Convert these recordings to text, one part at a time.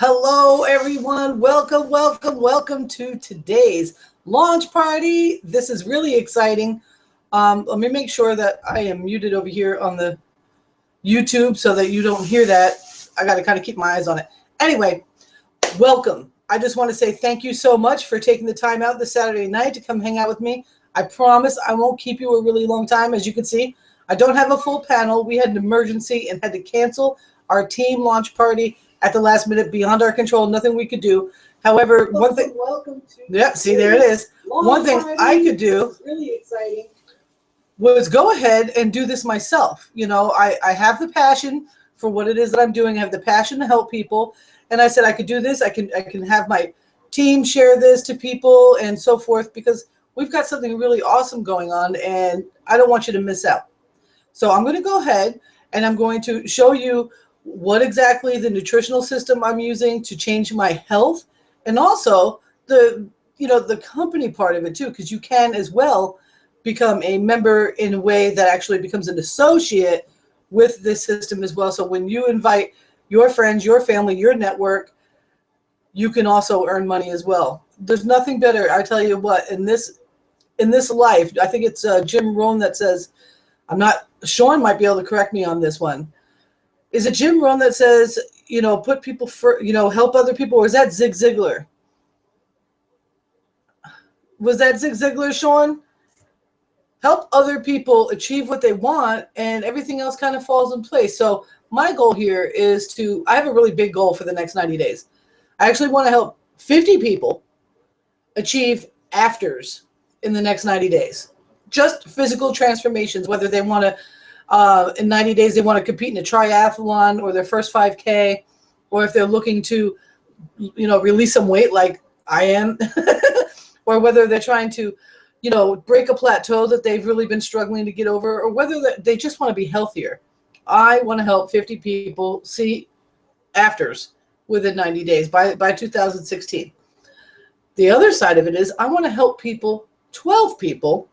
Hello, everyone. Welcome, welcome, welcome to today's launch party. This is really exciting. Let me make sure that I am muted over here on the YouTube so that you don't hear that. I got to kind of keep my eyes on it. Anyway, welcome. I just want to say thank you so much for taking the time out this Saturday night to come hang out with me. I promise I won't keep you a really long time. As you can see, I don't have a full panel. We had an emergency and had to cancel our team launch party at the last minute, beyond our control, nothing we could do. However, one thing, welcome to see, there it is. One thing I could do, really exciting, was go ahead and do this myself. You know, I have the passion for what it is that I'm doing. I have the passion to help people. And I said I could do this. I can have my team share this to people and so forth, because we've got something really awesome going on and I don't want you to miss out. So I'm going to go ahead and I'm going to show you what exactly the nutritional system I'm using to change my health, and also the company part of it too, because you can as well become a member in a way that actually becomes an associate with this system as well. So when you invite your friends, your family, your network, you can also earn money as well. There's nothing better, I tell you what, in this life. I think it's Jim Rohn that says, I'm not, Sean might be able to correct me on this one. Is it Jim Rohn that says, put people for, help other people? Or is that Zig Ziglar? Was that Zig Ziglar, Sean? Help other people achieve what they want and everything else kind of falls in place. So my goal here is I have a really big goal for the next 90 days. I actually want to help 50 people achieve afters in the next 90 days. Just physical transformations, whether they want to, in 90 days, they want to compete in a triathlon or their first 5K, or if they're looking to, release some weight like I am, or whether they're trying to, break a plateau that they've really been struggling to get over, or whether they just want to be healthier. I want to help 50 people see afters within 90 days by 2016. The other side of it is I want to help 12 people.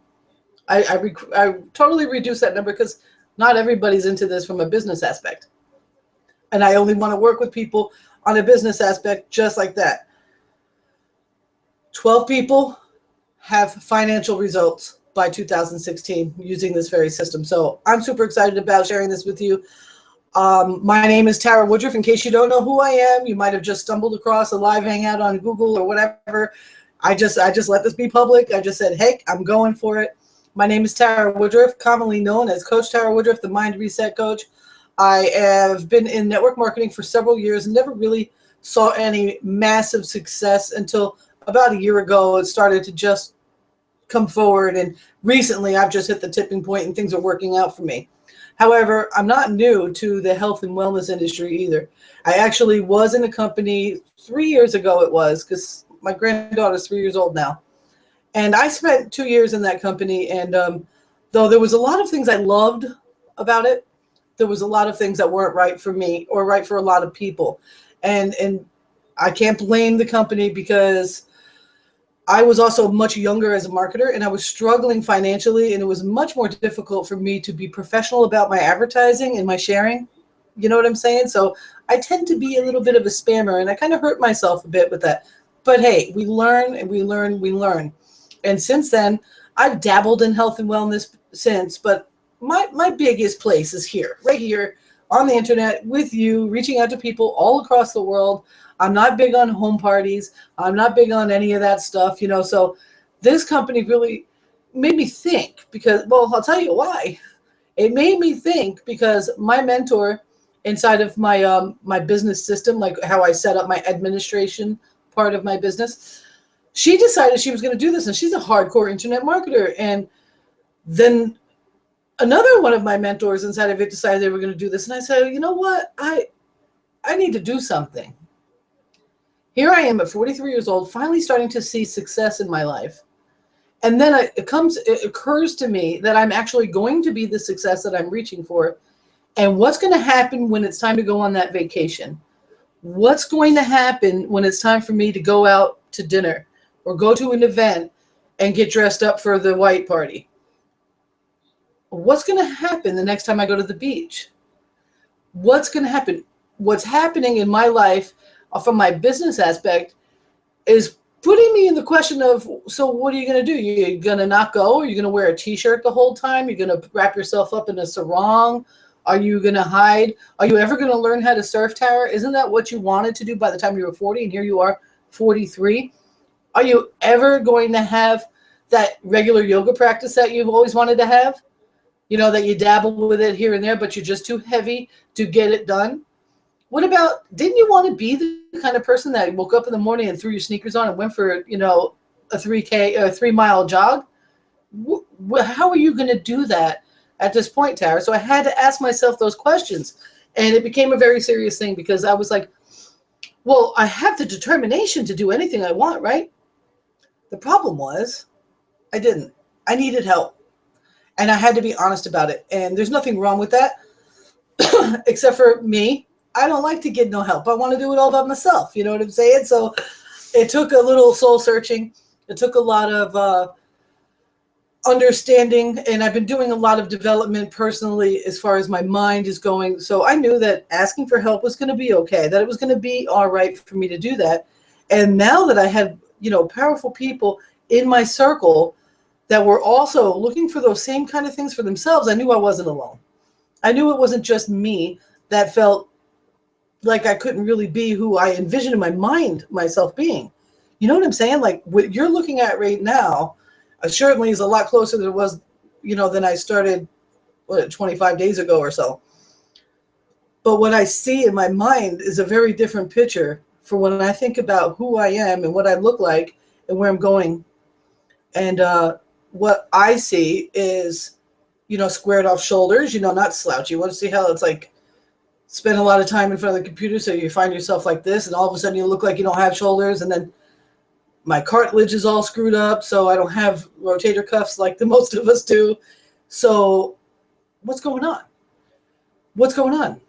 I totally reduced that number because not everybody's into this from a business aspect. And I only want to work with people on a business aspect just like that. 12 people have financial results by 2016 using this very system. So I'm super excited about sharing this with you. My name is Tara Woodruff. In case you don't know who I am, you might have just stumbled across a live hangout on Google or whatever. I just let this be public. I just said, hey, I'm going for it. My name is Tara Woodruff, commonly known as Coach Tara Woodruff, the Mind Reset Coach. I have been in network marketing for several years and never really saw any massive success until about a year ago. It started to just come forward, and recently I've just hit the tipping point and things are working out for me. However, I'm not new to the health and wellness industry either. I actually was in a company 3 years ago, it was, because my granddaughter's 3 years old now. And I spent 2 years in that company, and though there was a lot of things I loved about it, there was a lot of things that weren't right for me or right for a lot of people. And I can't blame the company, because I was also much younger as a marketer and I was struggling financially, and it was much more difficult for me to be professional about my advertising and my sharing. You know what I'm saying? So I tend to be a little bit of a spammer, and I kind of hurt myself a bit with that. But hey, we learn and we learn, we learn. And since then, I've dabbled in health and wellness since, but my biggest place is here, right here on the internet with you, reaching out to people all across the world. I'm not big on home parties. I'm not big on any of that stuff, so this company really made me think, because, well, I'll tell you why. It made me think because my mentor inside of my business system, like how I set up my administration part of my business, she decided she was going to do this, and she's a hardcore internet marketer. And then another one of my mentors inside of it decided they were going to do this. And I said, you know what? I need to do something. Here I am at 43 years old, finally starting to see success in my life. And then it occurs to me that I'm actually going to be the success that I'm reaching for. And what's going to happen when it's time to go on that vacation? What's going to happen when it's time for me to go out to dinner or go to an event and get dressed up for the white party? What's going to happen the next time I go to the beach? What's going to happen? What's happening in my life from my business aspect is putting me in the question of, so what are you going to do? You're going to not go? Are you going to wear a t-shirt the whole time? You're going to wrap yourself up in a sarong? Are you going to hide? Are you ever going to learn how to surf, Tara? Isn't that what you wanted to do by the time you were 40? And here you are, 43. Are you ever going to have that regular yoga practice that you've always wanted to have? You know, that you dabble with it here and there, but you're just too heavy to get it done? What about, didn't you want to be the kind of person that woke up in the morning and threw your sneakers on and went for, you know, a 3-mile jog? How are you going to do that at this point, Tara? So I had to ask myself those questions. And it became a very serious thing because I was like, well, I have the determination to do anything I want, right? The problem was I didn't. I needed help. And I had to be honest about it. And there's nothing wrong with that, except for me. I don't like to get no help. I want to do it all by myself. You know what I'm saying? So it took a little soul searching. It took a lot of understanding. And I've been doing a lot of development personally as far as my mind is going. So I knew that asking for help was going to be okay, that it was going to be all right for me to do that. And now that I had, you know, powerful people in my circle that were also looking for those same kind of things for themselves, I knew I wasn't alone. I knew it wasn't just me that felt like I couldn't really be who I envisioned in my mind myself being. You know what I'm saying? Like what you're looking at right now certainly is a lot closer than it was, you know, than I started 25 days ago or so. But what I see in my mind is a very different picture for when I think about who I am and what I look like and where I'm going. And what I see is, you know, squared off shoulders, you know, not slouchy. You want to see how it's like spend a lot of time in front of the computer, so you find yourself like this, and all of a sudden you look like you don't have shoulders, and then my cartilage is all screwed up, so I don't have rotator cuffs like the most of us do. So what's going on? What's going on?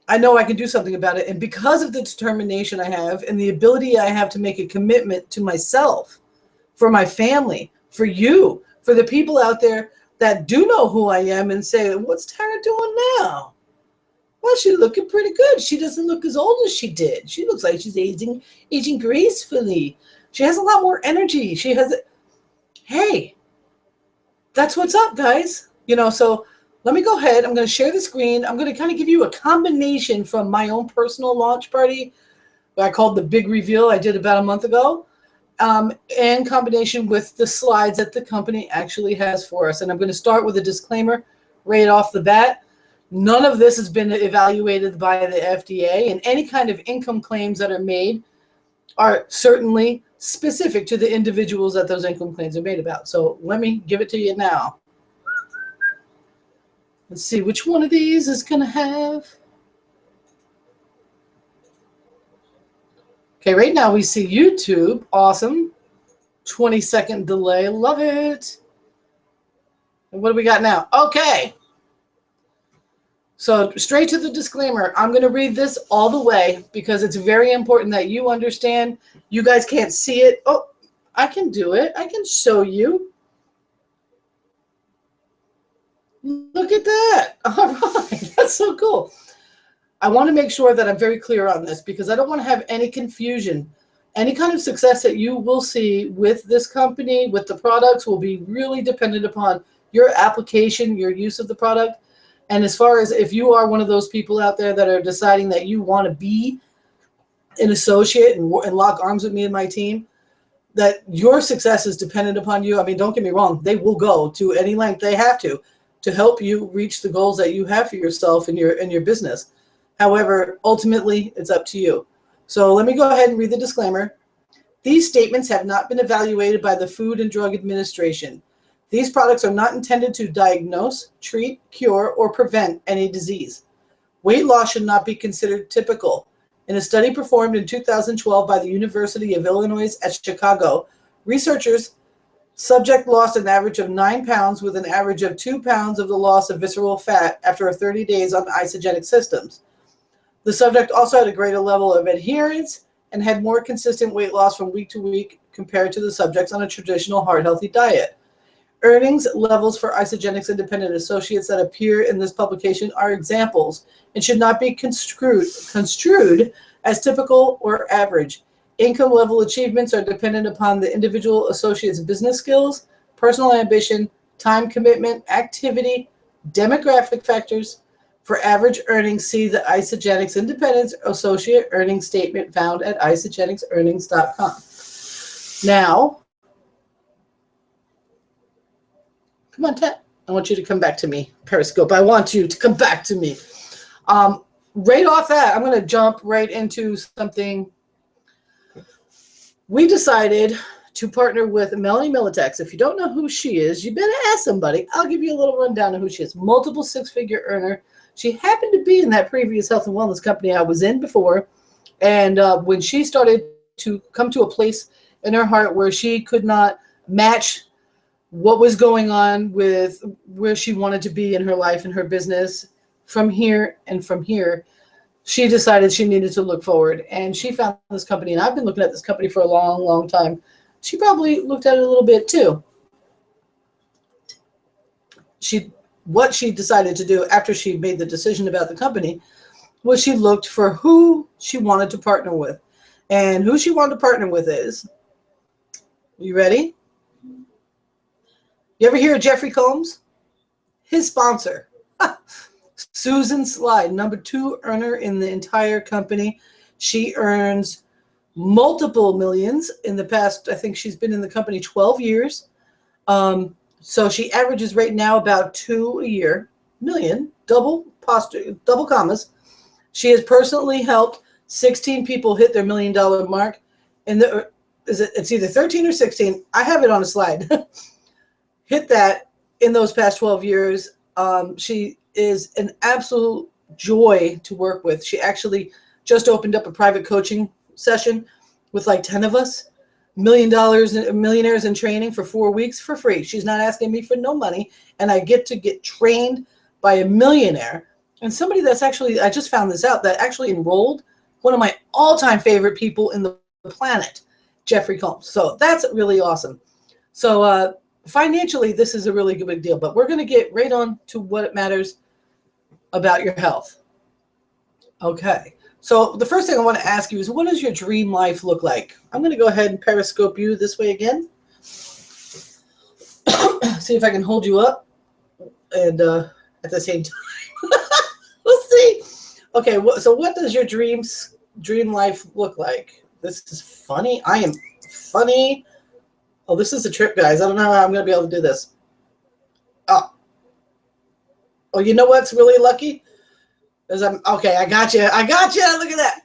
I know I can do something about it. And because of the determination I have and the ability I have to make a commitment to myself, for my family, for you, for the people out there that do know who I am and say, what's Tara doing now? Well, she's looking pretty good. She doesn't look as old as she did. She looks like she's aging gracefully. She has a lot more energy. She has, hey, that's what's up, guys. You know, so let me go ahead. I'm going to share the screen. I'm going to kind of give you a combination from my own personal launch party, what I called the big reveal I did about a month ago, in combination with the slides that the company actually has for us. And I'm going to start with a disclaimer right off the bat. None of this has been evaluated by the FDA, and any kind of income claims that are made are certainly specific to the individuals that those income claims are made about. So let me give it to you now. Let's see which one of these is going to have. Okay, right now we see YouTube. Awesome. 20-second delay. Love it. And what do we got now? Okay. So straight to the disclaimer. I'm going to read this all the way because it's very important that you understand. You guys can't see it. Oh, I can do it. I can show you. Look at that. All right. That's so cool. I want to make sure that I'm very clear on this because I don't want to have any confusion. Any kind of success that you will see with this company, with the products, will be really dependent upon your application, your use of the product. And as far as if you are one of those people out there that are deciding that you want to be an associate and lock arms with me and my team, that your success is dependent upon you. I mean, don't get me wrong. They will go to any length they have to help you reach the goals that you have for yourself and your business. However, ultimately, it's up to you. So let me go ahead and read the disclaimer. These statements have not been evaluated by the Food and Drug Administration. These products are not intended to diagnose, treat, cure, or prevent any disease. Weight loss should not be considered typical. In a study performed in 2012 by the University of Illinois at Chicago, researchers subject lost an average of 9 pounds with an average of 2 pounds of the loss of visceral fat after 30 days on isogenic systems. The subject also had a greater level of adherence and had more consistent weight loss from week to week compared to the subjects on a traditional heart-healthy diet. Earnings levels for Isagenix independent associates that appear in this publication are examples and should not be construed as typical or average. Income level achievements are dependent upon the individual associate's business skills, personal ambition, time commitment, activity, demographic factors. For average earnings, see the Isagenix Independent Associate Earnings Statement found at isagenixearnings.com. Now, come on, Ted. I want you to come back to me, Periscope. I want you to come back to me. Right off that, I'm going to jump right into something. We decided to partner with Melanie Militex. If you don't know who she is, you better ask somebody. I'll give you a little rundown of who she is. Multiple six-figure earner. She happened to be in that previous health and wellness company I was in before. And when she started to come to a place in her heart where she could not match what was going on with where she wanted to be in her life and her business from here and from here, she decided she needed to look forward. And she found this company, and I've been looking at this company for a long, long time. She probably looked at it a little bit too. What she decided to do after she made the decision about the company was she looked for who she wanted to partner with. And who she wanted to partner with is, you ready? You ever hear of Jeffrey Combs? His sponsor. Susan Slide, number 2 earner in the entire company. She earns multiple millions in the past. I think she's been in the company 12 years. So she averages right now about 2 a year, million, double commas. She has personally helped 16 people hit their $1 million mark. And it's either 13 or 16. I have it on a slide. Hit that in those past 12 years. She is an absolute joy to work with. She actually just opened up a private coaching session with like 10 of us. $1 million millionaires in training for 4 weeks for free. She's not asking me for no money, and I get to get trained by a millionaire and somebody that's actually, I just found this out, that actually enrolled one of my all-time favorite people in the planet, Jeffrey Combs. So that's really awesome. So financially, this is a really good big deal, but we're going to get right on to what matters about your health. Okay. So the first thing I want to ask you is, what does your dream life look like? I'm going to go ahead and periscope you this way again. See if I can hold you up and at the same time. We'll see. Okay, so what does your dream life look like? This is funny. I am funny. Oh, this is a trip, guys. I don't know how I'm going to be able to do this. Oh, you know what's really lucky? Okay, I got you. I got you. Look at that.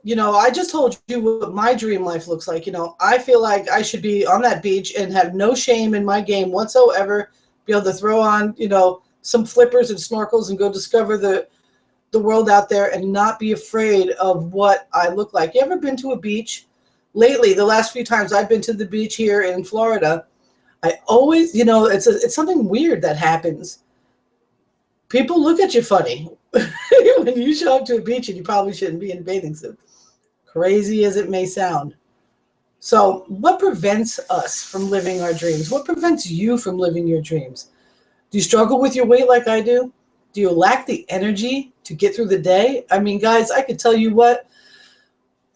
You know, I just told you what my dream life looks like. You know, I feel like I should be on that beach and have no shame in my game whatsoever. Be able to throw on, you know, some flippers and snorkels and go discover the world out there and not be afraid of what I look like. You ever been to a beach? Lately, the last few times I've been to the beach here in Florida, I always, you know, it's something weird that happens. People look at you funny when you show up to a beach and you probably shouldn't be in a bathing suit. Crazy as it may sound. So what prevents us from living our dreams? What prevents you from living your dreams? Do you struggle with your weight like I do? Do you lack the energy to get through the day? I mean, guys, I could tell you what,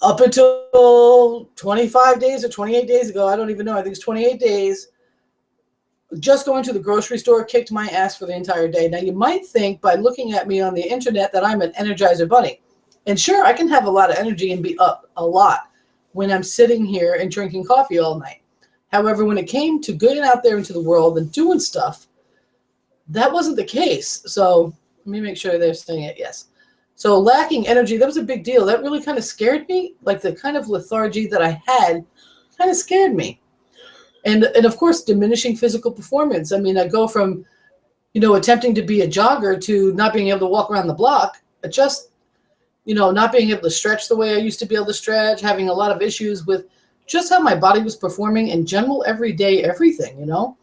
up until 25 days or 28 days ago, I don't even know, I think it's 28 days, just going to the grocery store kicked my ass for the entire day. Now, you might think by looking at me on the internet that I'm an Energizer bunny. And sure, I can have a lot of energy and be up a lot when I'm sitting here and drinking coffee all night. However, when it came to getting out there into the world and doing stuff, that wasn't the case. So let me make sure they're saying it, yes. So lacking energy, that was a big deal. That really kind of scared me. Like the kind of lethargy that I had kind of scared me. And of course, diminishing physical performance. I mean, I go from, you know, attempting to be a jogger to not being able to walk around the block. Just, you know, not being able to stretch the way I used to be able to stretch, having a lot of issues with just how my body was performing in general, everyday, everything, you know.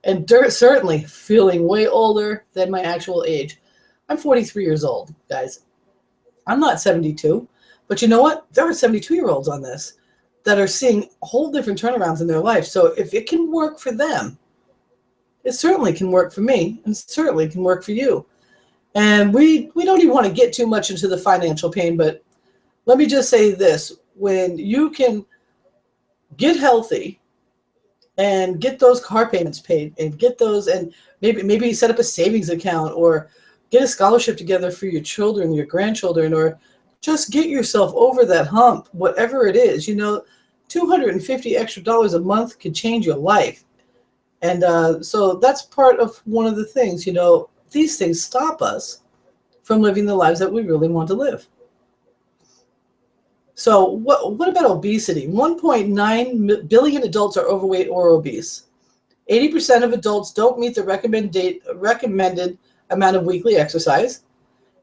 And certainly feeling way older than my actual age. I'm 43 years old, guys. I'm not 72. But you know what? There are 72-year-olds on this that are seeing whole different turnarounds in their life. So if it can work for them, it certainly can work for me, and certainly can work for you. And we don't even want to get too much into the financial pain, but let me just say this. When you can get healthy and get those car payments paid and get those, and maybe set up a savings account or get a scholarship together for your children, your grandchildren, or just get yourself over that hump, whatever it is, 250 extra dollars a month could change your life. And so that's part of one of the things, these things stop us from living the lives that we really want to live. So what about obesity? 1.9 billion adults are overweight or obese. 80% of adults don't meet the recommended amount of weekly exercise.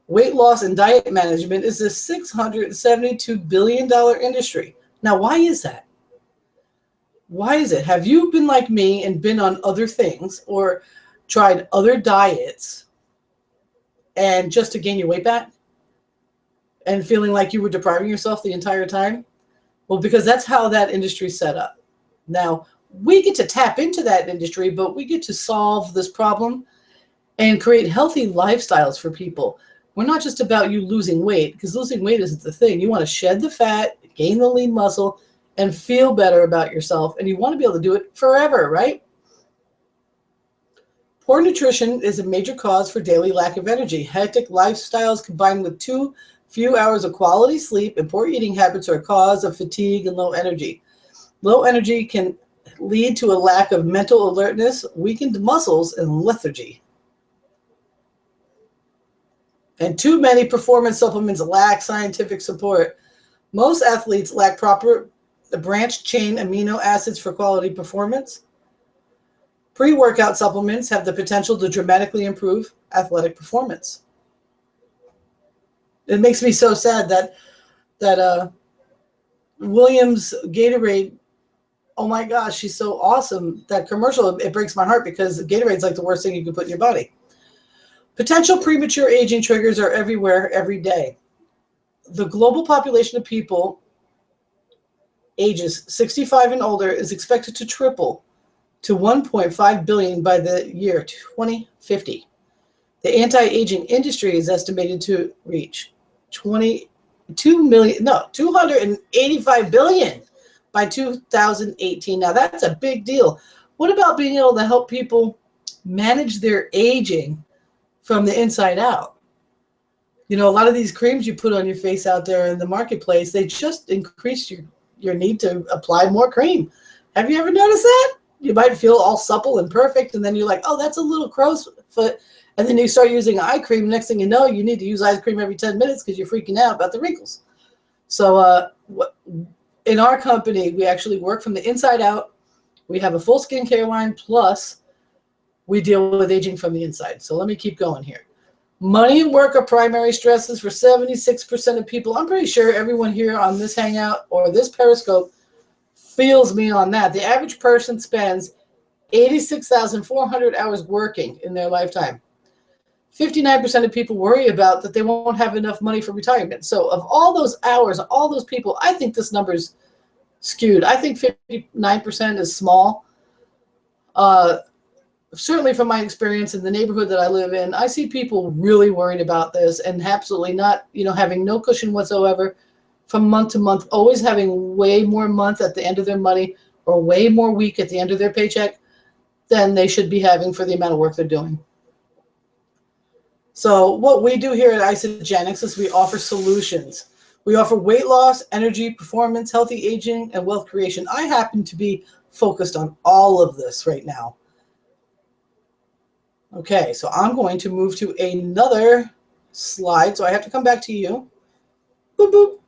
Weight loss and diet management is a $672 billion industry. Now, why is that? Why is it? Have you been like me and been on other things or tried other diets and just to gain your weight back and feeling like you were depriving yourself the entire time? Well, because that's how that industry's set up. Now, we get to tap into that industry, but we get to solve this problem and create healthy lifestyles for people. We're not just about you losing weight, because losing weight isn't the thing. You want to shed the fat, gain the lean muscle, and feel better about yourself. And you want to be able to do it forever, right? Poor nutrition is a major cause for daily lack of energy. Hectic lifestyles combined with too few hours of quality sleep and poor eating habits are a cause of fatigue and low energy. Low energy can lead to a lack of mental alertness, weakened muscles, and lethargy. And too many performance supplements lack scientific support. Most athletes lack proper branched chain amino acids for quality performance. Pre-workout supplements have the potential to dramatically improve athletic performance. It makes me so sad that Williams Gatorade, oh my gosh, she's so awesome. That commercial, it breaks my heart because Gatorade's like the worst thing you can put in your body. Potential premature aging triggers are everywhere, every day. The global population of people ages 65 and older is expected to triple to 1.5 billion by the year 2050. The anti-aging industry is estimated to reach 285 billion by 2018. Now that's a big deal. What about being able to help people manage their aging from the inside out? A lot of these creams you put on your face out there in the marketplace, they just increase your need to apply more cream. Have you ever noticed that? You might feel all supple and perfect, and then you're like, oh, that's a little crow's foot. And then you start using eye cream. Next thing you know, you need to use eye cream every 10 minutes because you're freaking out about the wrinkles. So in our company, we actually work from the inside out. We have a full skincare line, plus we deal with aging from the inside. So let me keep going here. Money and work are primary stresses for 76% of people. I'm pretty sure everyone here on this Hangout or this Periscope feels me on that. The average person spends 86,400 hours working in their lifetime. 59% of people worry about that they won't have enough money for retirement. So of all those hours, all those people, I think this number's skewed. I think 59% is small. Certainly from my experience in the neighborhood that I live in, I see people really worried about this and absolutely not, having no cushion whatsoever from month to month, always having way more month at the end of their money or way more week at the end of their paycheck than they should be having for the amount of work they're doing. So what we do here at Isagenix is we offer solutions. We offer weight loss, energy, performance, healthy aging, and wealth creation. I happen to be focused on all of this right now. Okay, so I'm going to move to another slide. So I have to come back to you. Boop, boop.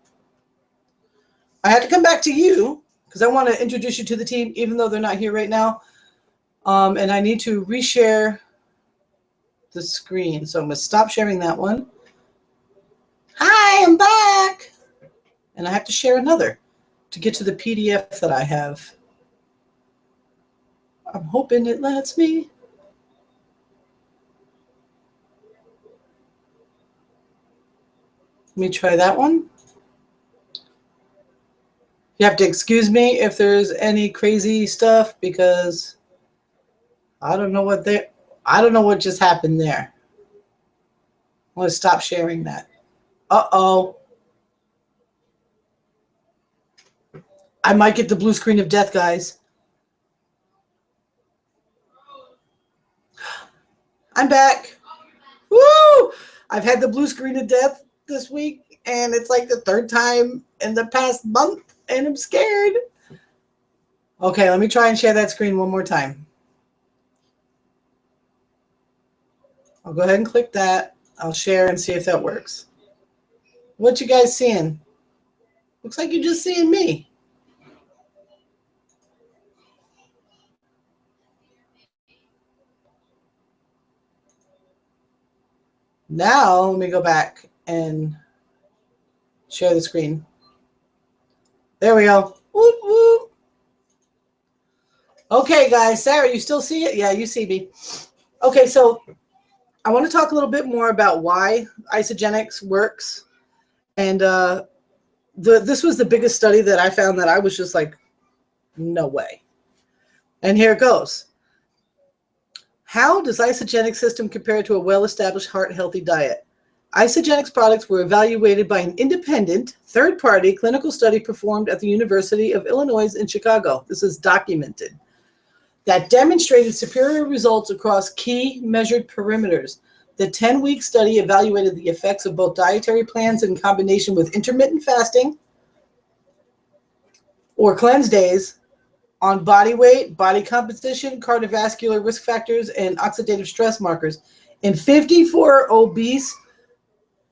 I have to come back to you because I want to introduce you to the team, even though they're not here right now. And I need to reshare the screen. So I'm going to stop sharing that one. Hi, I'm back. And I have to share another to get to the PDF that I have. I'm hoping it lets me. Let me try that one. You have to excuse me if there's any crazy stuff because I don't know what just happened there. I'm going to stop sharing that. Uh-oh. I might get the blue screen of death, guys. I'm back. Woo! I've had the blue screen of death this week, and it's like the third time in the past month, and I'm scared. Okay, let me try and share that screen one more time. I'll go ahead and click that. I'll share and see if that works. What you guys seeing? Looks like you're just seeing me. Now, let me go back and share the screen. There we go. Whoop, whoop. Okay, guys. Sarah, you still see it? Yeah, you see me. Okay, so I want to talk a little bit more about why Isagenix works. And this was the biggest study that I found that I was just like, no way. And here it goes. How does Isagenix system compare to a well-established heart-healthy diet? Isagenix products were evaluated by an independent, third-party clinical study performed at the University of Illinois in Chicago. This is documented. That demonstrated superior results across key measured parameters. The 10-week study evaluated the effects of both dietary plans in combination with intermittent fasting or cleanse days on body weight, body composition, cardiovascular risk factors, and oxidative stress markers in 54 obese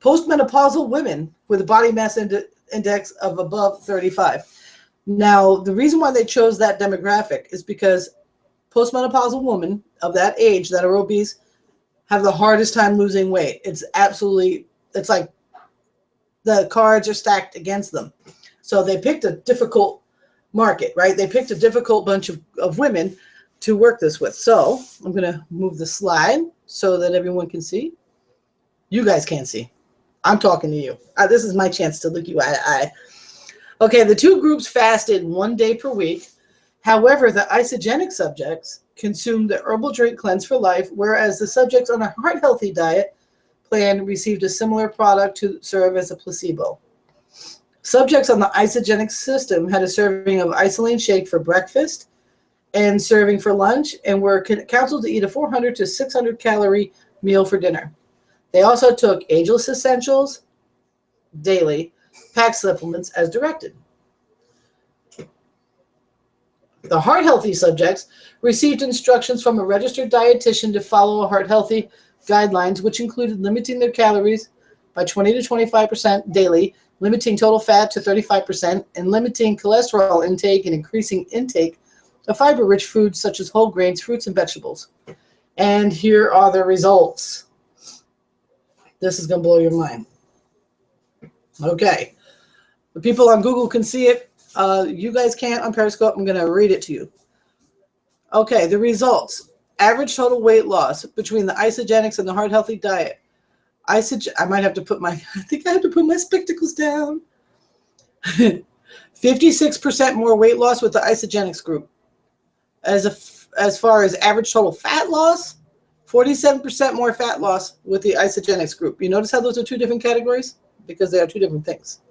postmenopausal women with a body mass index of above 35. Now, the reason why they chose that demographic is because postmenopausal women of that age that are obese have the hardest time losing weight. It's like the cards are stacked against them. So they picked a difficult market, right? They picked a difficult bunch of women to work this with. So I'm going to move the slide so that everyone can see. You guys can't see. I'm talking to you. This is my chance to look you eye to eye. Okay, the two groups fasted 1 day per week. However, the Isagenix subjects consumed the herbal drink Cleanse for Life, whereas the subjects on a heart-healthy diet plan received a similar product to serve as a placebo. Subjects on the Isagenix system had a serving of Isolane shake for breakfast and serving for lunch, and were counseled to eat a 400 to 600 calorie meal for dinner. They also took Ageless Essentials daily, packed supplements as directed. The heart-healthy subjects received instructions from a registered dietitian to follow heart-healthy guidelines, which included limiting their calories by 20 to 25% daily, limiting total fat to 35%, and limiting cholesterol intake and increasing intake of fiber-rich foods such as whole grains, fruits, and vegetables. And here are the results. This is going to blow your mind. Okay. The people on Google can see it. You guys can't on Periscope. I'm going to read it to you. Okay, the results. Average total weight loss between the Isagenix and the heart healthy diet. I might have to put I think I have to put my spectacles down. 56% more weight loss with the Isagenix group. As far as average total fat loss, 47% more fat loss with the Isagenix group. You notice how those are two different categories? Because they are two different things.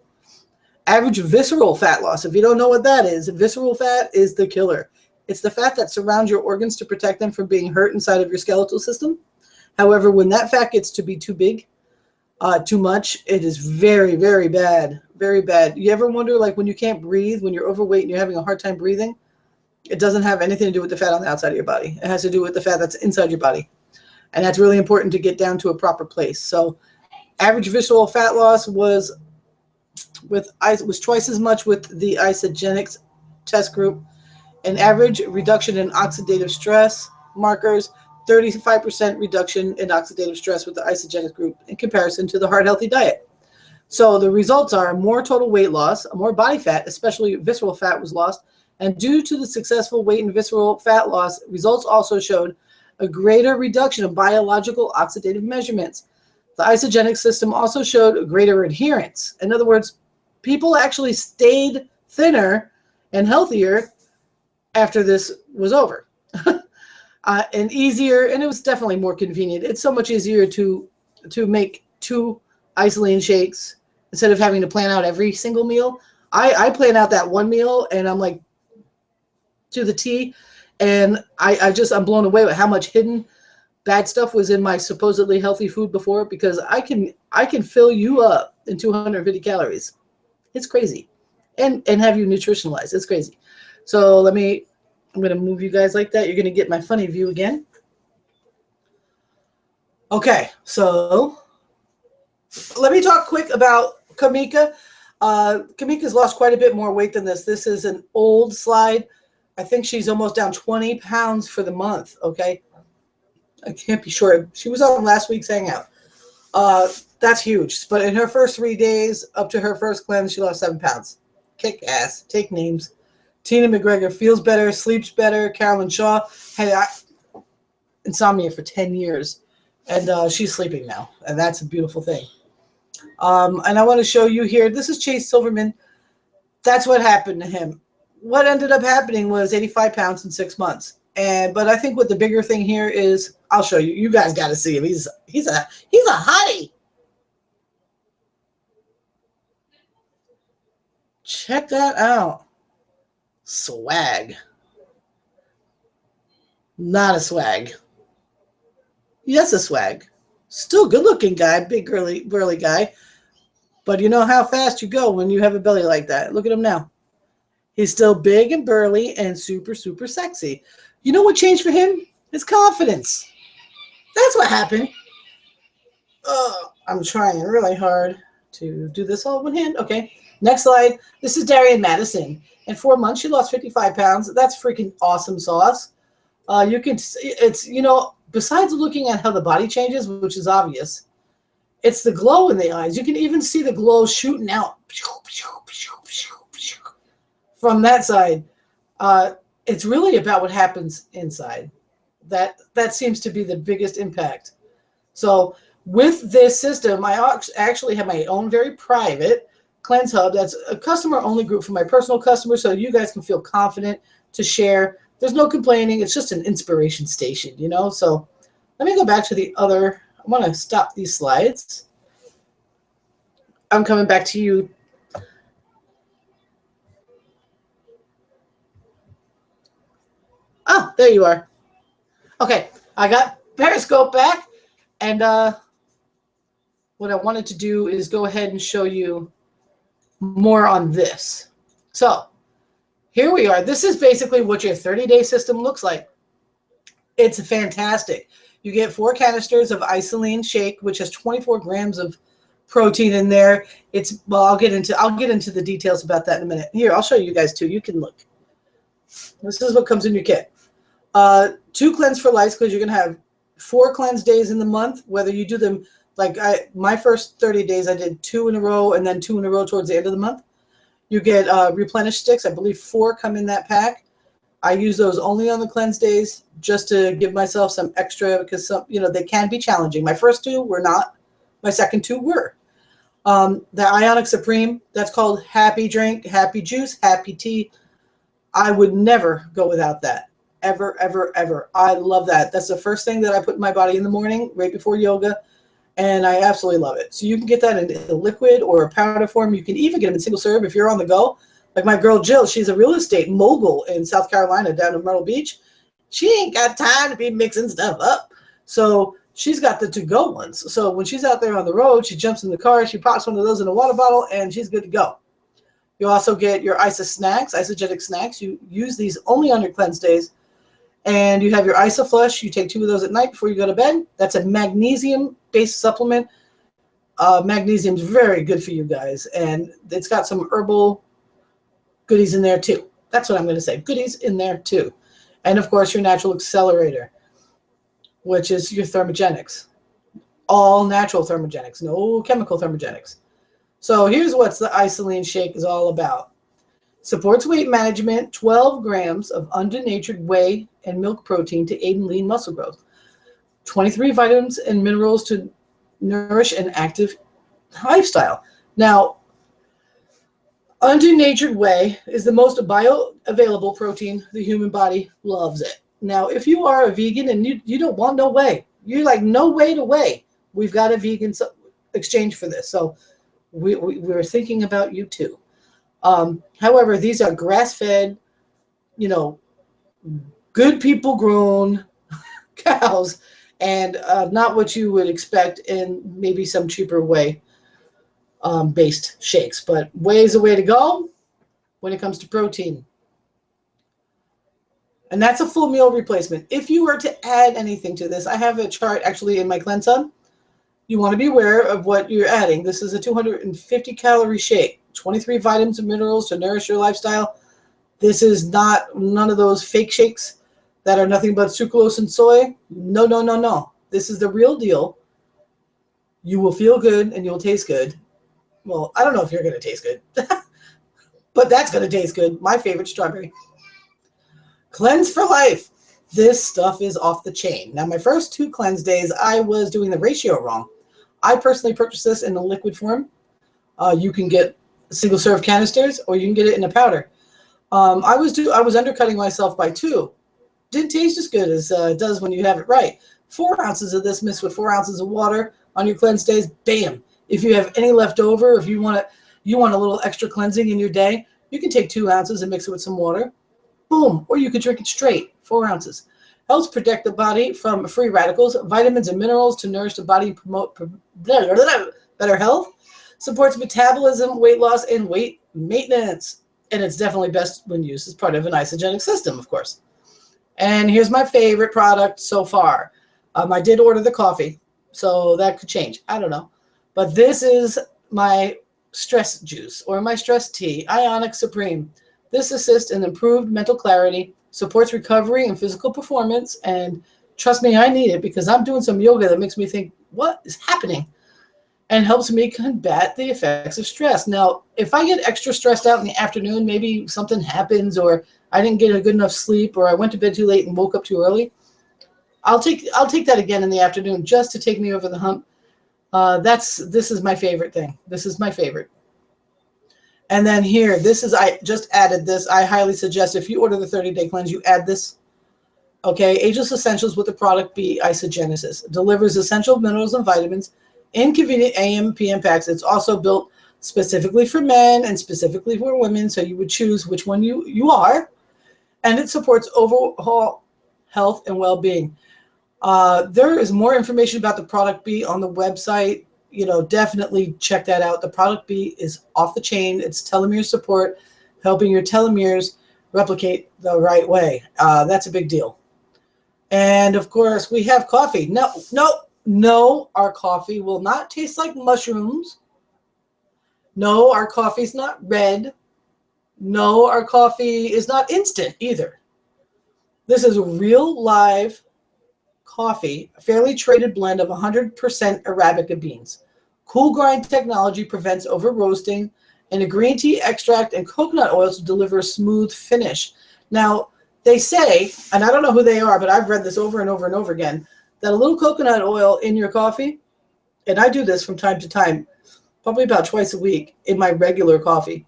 Average visceral fat loss. If you don't know what that is, visceral fat is the killer. It's the fat that surrounds your organs to protect them from being hurt inside of your skeletal system. However, when that fat gets to be too big, too much, it is very, very bad. Very bad. You ever wonder, like, when you can't breathe, when you're overweight and you're having a hard time breathing? It doesn't have anything to do with the fat on the outside of your body. It has to do with the fat that's inside your body. And that's really important to get down to a proper place. So average visceral fat loss was twice as much with the Isagenix test group. An average reduction in oxidative stress markers, 35% reduction in oxidative stress with the Isagenix group in comparison to the heart healthy diet. So the results are more total weight loss, more body fat, especially visceral fat was lost. And due to the successful weight and visceral fat loss, results also showed a greater reduction of biological oxidative measurements. The Isagenix system also showed a greater adherence. In other words, people actually stayed thinner and healthier after this was over. And easier, and it was definitely more convenient. It's so much easier to make 2 Isolane shakes instead of having to plan out every single meal. I plan out that one meal, and I'm like to the T, and I'm blown away with how much hidden bad stuff was in my supposedly healthy food before, because I can fill you up in 250 calories. It's crazy. And have you nutritionalized. It's crazy. So I'm going to move you guys like that. You're going to get my funny view again. Okay, so let me talk quick about Kamika. Kamika's lost quite a bit more weight than this. This is an old slide. I think she's almost down 20 pounds for the month, okay? I can't be sure. She was on last week's Hangout. That's huge. But in her first 3 days, up to her first cleanse, she lost 7 pounds. Kick ass. Take names. Tina McGregor feels better, sleeps better. Carolyn Shaw had insomnia for 10 years, and she's sleeping now, and that's a beautiful thing. And I want to show you here. This is Chase Silverman. That's what happened to him. What ended up happening was 85 pounds in 6 months. But I think what the bigger thing here is, I'll show you. You guys got to see him. He's a hottie. Check that out. Swag. Not a swag. Yes, a swag. Still good looking guy, big burly guy. But you know how fast you go when you have a belly like that. Look at him now. He's still big and burly and super, super sexy. You know what changed for him? His confidence. That's what happened. I'm trying really hard to do this all in one hand. Okay. Next slide. This is Darian Madison. In 4 months, she lost 55 pounds. That's freaking awesome sauce. You can, it's, you know, besides looking at how the body changes, which is obvious, it's the glow in the eyes. You can even see the glow shooting out from that side. It's really about what happens inside. That seems to be the biggest impact. So with this system, I actually have my own very private Cleanse Hub. That's a customer-only group for my personal customers, so you guys can feel confident to share. There's no complaining. It's just an inspiration station, you know? So let me go back to the other. I want to stop these slides. I'm coming back to you. Oh, there you are. Okay, I got Periscope back, and what I wanted to do is go ahead and show you more on this. So here we are. This is basically what your 30-day system looks like. It's fantastic. You get 4 canisters of Isoline Shake, which has 24 grams of protein in there. It's, well, I'll get into the details about that in a minute. Here, I'll show you guys too. You can look. This is what comes in your kit. 2 Cleanse for Life, because you're going to have 4 cleanse days in the month, whether you do them like my first 30 days, I did 2 in a row and then 2 in a row towards the end of the month. You get Replenish sticks. I believe 4 come in that pack. I use those only on the cleanse days just to give myself some extra, because some, you know, they can be challenging. My first 2 were not. My second 2 were. The Ionic Supreme, that's called Happy Drink, Happy Juice, Happy Tea. I would never go without that. Ever, ever, ever. I love that. That's the first thing that I put in my body in the morning, right before yoga, and I absolutely love it. So you can get that in a liquid or a powder form. You can even get them in single serve if you're on the go. Like my girl Jill, she's a real estate mogul in South Carolina down in Myrtle Beach. She ain't got time to be mixing stuff up. So she's got the to-go ones. So when she's out there on the road, she jumps in the car, she pops one of those in a water bottle, and she's good to go. You also get your isogenic snacks. You use these only on your cleanse days. And you have your IsoFlush. You take 2 of those at night before you go to bed. That's a magnesium-based supplement. Magnesium is very good for you guys. And it's got some herbal goodies in there too. That's what I'm going to say. Goodies in there too. And of course, your natural accelerator, which is your thermogenics. All natural thermogenics, no chemical thermogenics. So here's what the Isoline Shake is all about. Supports weight management, 12 grams of undenatured whey and milk protein to aid in lean muscle growth. 23 vitamins and minerals to nourish an active lifestyle. Now, undenatured whey is the most bioavailable protein. The human body loves it. Now, if you are a vegan and you don't want no whey, you're like, no way to whey, we've got a vegan exchange for this. So we're thinking about you too. However, these are grass-fed, you know, good people grown cows, and not what you would expect in maybe some cheaper way based shakes. But whey is a way to go when it comes to protein. And that's a full meal replacement. If you were to add anything to this, I have a chart actually in my Cleanse Hub. You want to be aware of what you're adding. This is a 250 calorie shake, 23 vitamins and minerals to nourish your lifestyle. This is not none of those fake shakes that are nothing but sucralose and soy. No, no, no, no. This is the real deal. You will feel good and you'll taste good. Well, I don't know if you're going to taste good, but that's going to taste good. My favorite, strawberry. Cleanse for life. This stuff is off the chain. Now, my first 2 cleanse days, I was doing the ratio wrong. I personally purchased this in the liquid form. You can get single serve canisters, or you can get it in a powder. I was undercutting myself by 2. Didn't taste as good as it does when you have it right. 4 ounces of this mixed with 4 ounces of water on your cleanse days. Bam! If you have any left over, if you want a little extra cleansing in your day, you can take 2 ounces and mix it with some water. Boom! Or you could drink it straight, 4 ounces. Helps protect the body from free radicals, vitamins and minerals to nourish the body and promote better health. Supports metabolism, weight loss, and weight maintenance. And it's definitely best when used as part of an isogenic system, of course. And here's my favorite product so far. I did order the coffee, so that could change. I don't know. But this is my stress juice or my stress tea, Ionic Supreme. This assists in improved mental clarity, supports recovery and physical performance, and trust me, I need it because I'm doing some yoga that makes me think, what is happening? And helps me combat the effects of stress. Now, if I get extra stressed out in the afternoon, maybe something happens or I didn't get a good enough sleep or I went to bed too late and woke up too early, I'll take that again in the afternoon just to take me over the hump. This is my favorite thing. This is my favorite. And then here, I just added this. I highly suggest if you order the 30-day cleanse, you add this. Okay, Ageless Essentials with the product B Isogenesis. Delivers essential minerals and vitamins in convenient AM, PM packs. It's also built specifically for men and specifically for women, so you would choose which one you are. And it supports overall health and well-being. There is more information about the product B on the website. Definitely check that out. The product B is off the chain. It's telomere support, helping your telomeres replicate the right way. That's a big deal. And of course, we have coffee. No, our coffee will not taste like mushrooms. No, our coffee's not red. No, our coffee is not instant either. This is a real live coffee, a fairly traded blend of 100% Arabica beans. Cool grind technology prevents over roasting, and a green tea extract and coconut oils deliver a smooth finish. Now, they say, and I don't know who they are, but I've read this over and over and over again, that a little coconut oil in your coffee, and I do this from time to time, probably about twice a week in my regular coffee,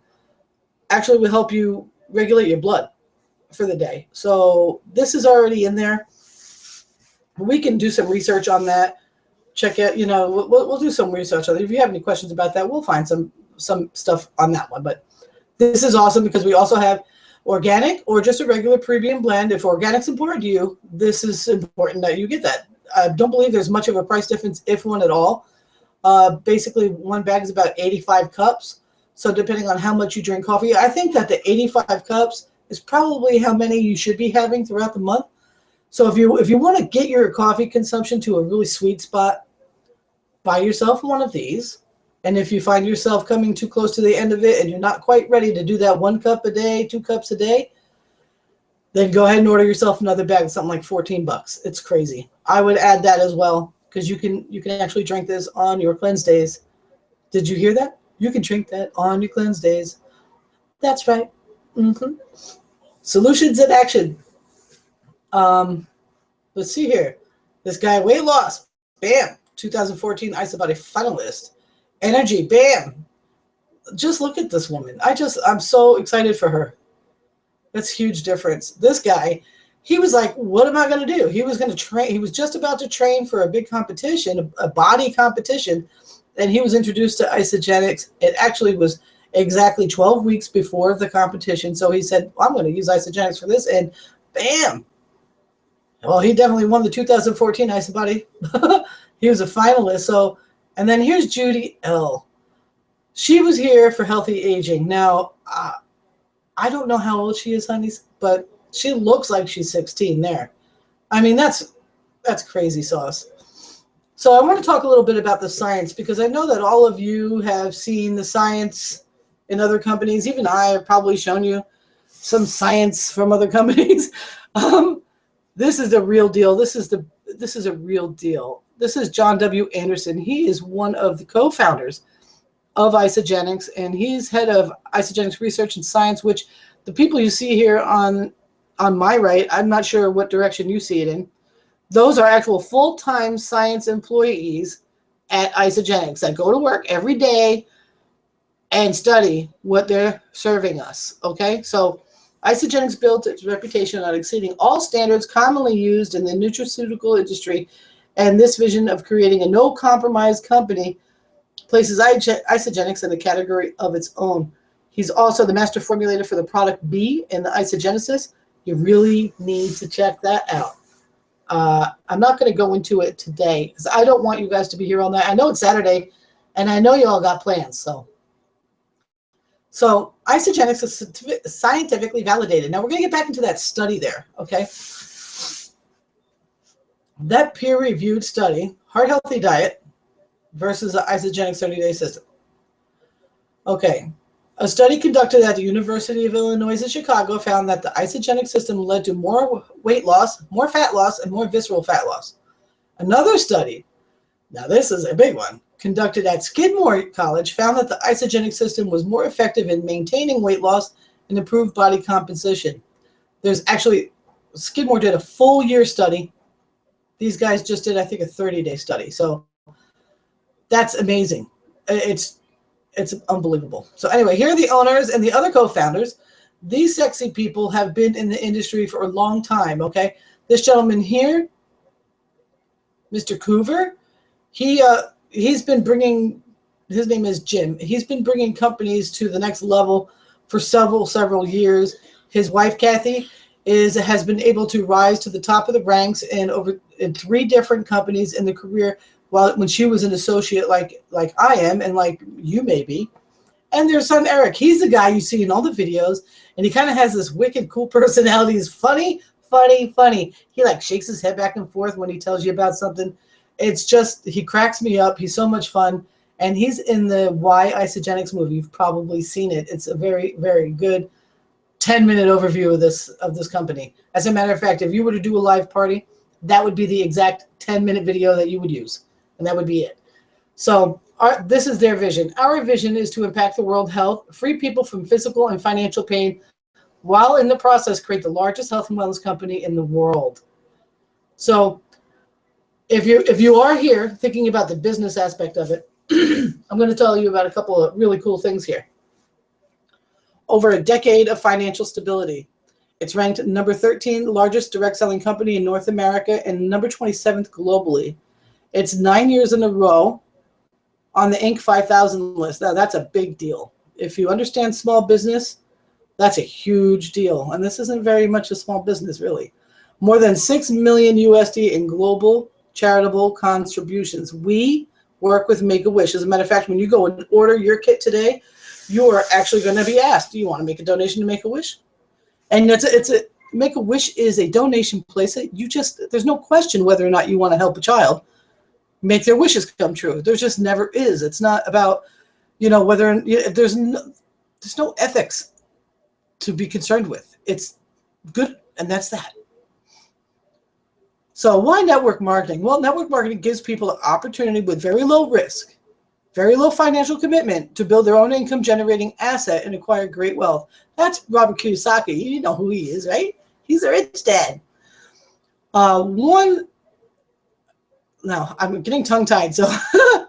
actually will help you regulate your blood for the day. So this is already in there. We can do some research on that. Check it, we'll do some research on it. If you have any questions about that, we'll find some stuff on that one. But this is awesome because we also have organic or just a regular premium blend. If organic's important to you, this is important that you get that. I don't believe there's much of a price difference, if one at all. Basically, one bag is about 85 cups. So depending on how much you drink coffee, I think that the 85 cups is probably how many you should be having throughout the month. So if you want to get your coffee consumption to a really sweet spot, buy yourself one of these. And if you find yourself coming too close to the end of it and you're not quite ready to do that 1 cup a day, 2 cups a day, then go ahead and order yourself another bag, something like 14 bucks. It's crazy. I would add that as well because you can actually drink this on your cleanse days. Did you hear that? You can drink that on your cleanse days. That's right. Solutions in action. Let's see here. This guy, weight loss, bam. 2014 IsaBody finalist. Energy, bam. Just look at this woman. I'm so excited for her. That's a huge difference. This guy, he was like, what am I going to do? He was going to train. He was just about to train for a big competition, a body competition, and he was introduced to Isagenix. It actually was exactly 12 weeks before the competition. So he said, well, I'm going to use Isagenix for this, and bam. Well, he definitely won the 2014 IsaBody. He was a finalist. So, and then here's Judy L. She was here for healthy aging. Now, I don't know how old she is, honey, but she looks like she's 16 there. I mean, that's crazy sauce. So I want to talk a little bit about the science, because I know that all of you have seen the science in other companies. Even I have probably shown you some science from other companies. This is the real deal. This is a real deal. This is John W. Anderson. He is one of the co-founders of Isagenix, and he's head of Isagenix Research and Science, which the people you see here on my right, I'm not sure what direction you see it in. Those are actual full-time science employees at Isagenix that go to work every day and study what they're serving us, okay? So Isagenix built its reputation on exceeding all standards commonly used in the nutraceutical industry, and this vision of creating a no-compromise company places Isagenix in a category of its own. He's also the master formulator for the product B in the Isagenesis. You really need to check that out. I'm not going to go into it today because I don't want you guys to be here all night. I know it's Saturday, and I know you all got plans. So Isagenix is scientifically validated. Now we're going to get back into that study there, okay? That peer-reviewed study, Heart Healthy Diet versus the Isagenix 30-day system. Okay. A study conducted at the University of Illinois in Chicago found that the Isagenix system led to more weight loss, more fat loss, and more visceral fat loss. Another study, now this is a big one, conducted at Skidmore College found that the Isagenix system was more effective in maintaining weight loss and improved body composition. There's actually, Skidmore did a full year study. These guys just did, I think, a 30-day study. So that's amazing. It's unbelievable. So anyway, here are the owners and the other co-founders. These sexy people have been in the industry for a long time, okay? This gentleman here, Mr. Coover, he's been bringing, his name is Jim. He's been bringing companies to the next level for several years. His wife, Kathy, has been able to rise to the top of the ranks in 3 different companies in the career when she was an associate like I am and like you may be. And their son, Eric, he's the guy you see in all the videos, and he kind of has this wicked cool personality. He's funny. He like shakes his head back and forth when he tells you about something. It's just, he cracks me up. He's so much fun. And he's in the Why Isagenix movie. You've probably seen it. It's a very, very good 10-minute overview of this company. As a matter of fact, if you were to do a live party, that would be the exact 10-minute video that you would use. And that would be it. So this is their vision. Our vision is to impact the world health, free people from physical and financial pain, while in the process create the largest health and wellness company in the world. So if you are here thinking about the business aspect of it, I'm going to tell you about a couple of really cool things here. Over a decade of financial stability. It's ranked number 13 largest direct selling company in North America and number 27th globally. It's 9 years in a row on the Inc. 5000 list. Now, that's a big deal. If you understand small business, that's a huge deal. And this isn't very much a small business, really. More than 6 million USD in global charitable contributions. We work with Make-A-Wish. As a matter of fact, when you go and order your kit today, you are actually going to be asked, do you want to make a donation to Make-A-Wish? And Make-A-Wish is a donation place that there's no question whether or not you want to help a child make their wishes come true. There just never is. It's not about, whether there's no ethics to be concerned with. It's good, and that's that. So why network marketing? Well, network marketing gives people an opportunity with very low risk, very low financial commitment to build their own income generating asset and acquire great wealth. That's Robert Kiyosaki. You know who he is, right? He's a rich dad. Now I'm getting tongue-tied. So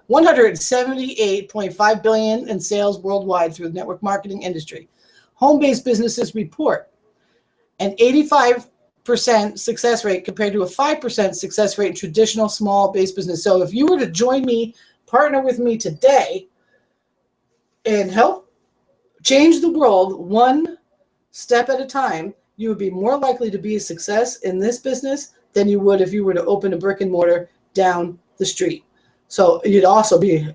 178.5 billion in sales worldwide through the network marketing industry. Home-based businesses report an 85% success rate compared to a 5% success rate in traditional small-based business. So if you were to join me, partner with me today, and help change the world one step at a time, you would be more likely to be a success in this business than you would if you were to open a brick and mortar down the street. So you'd also be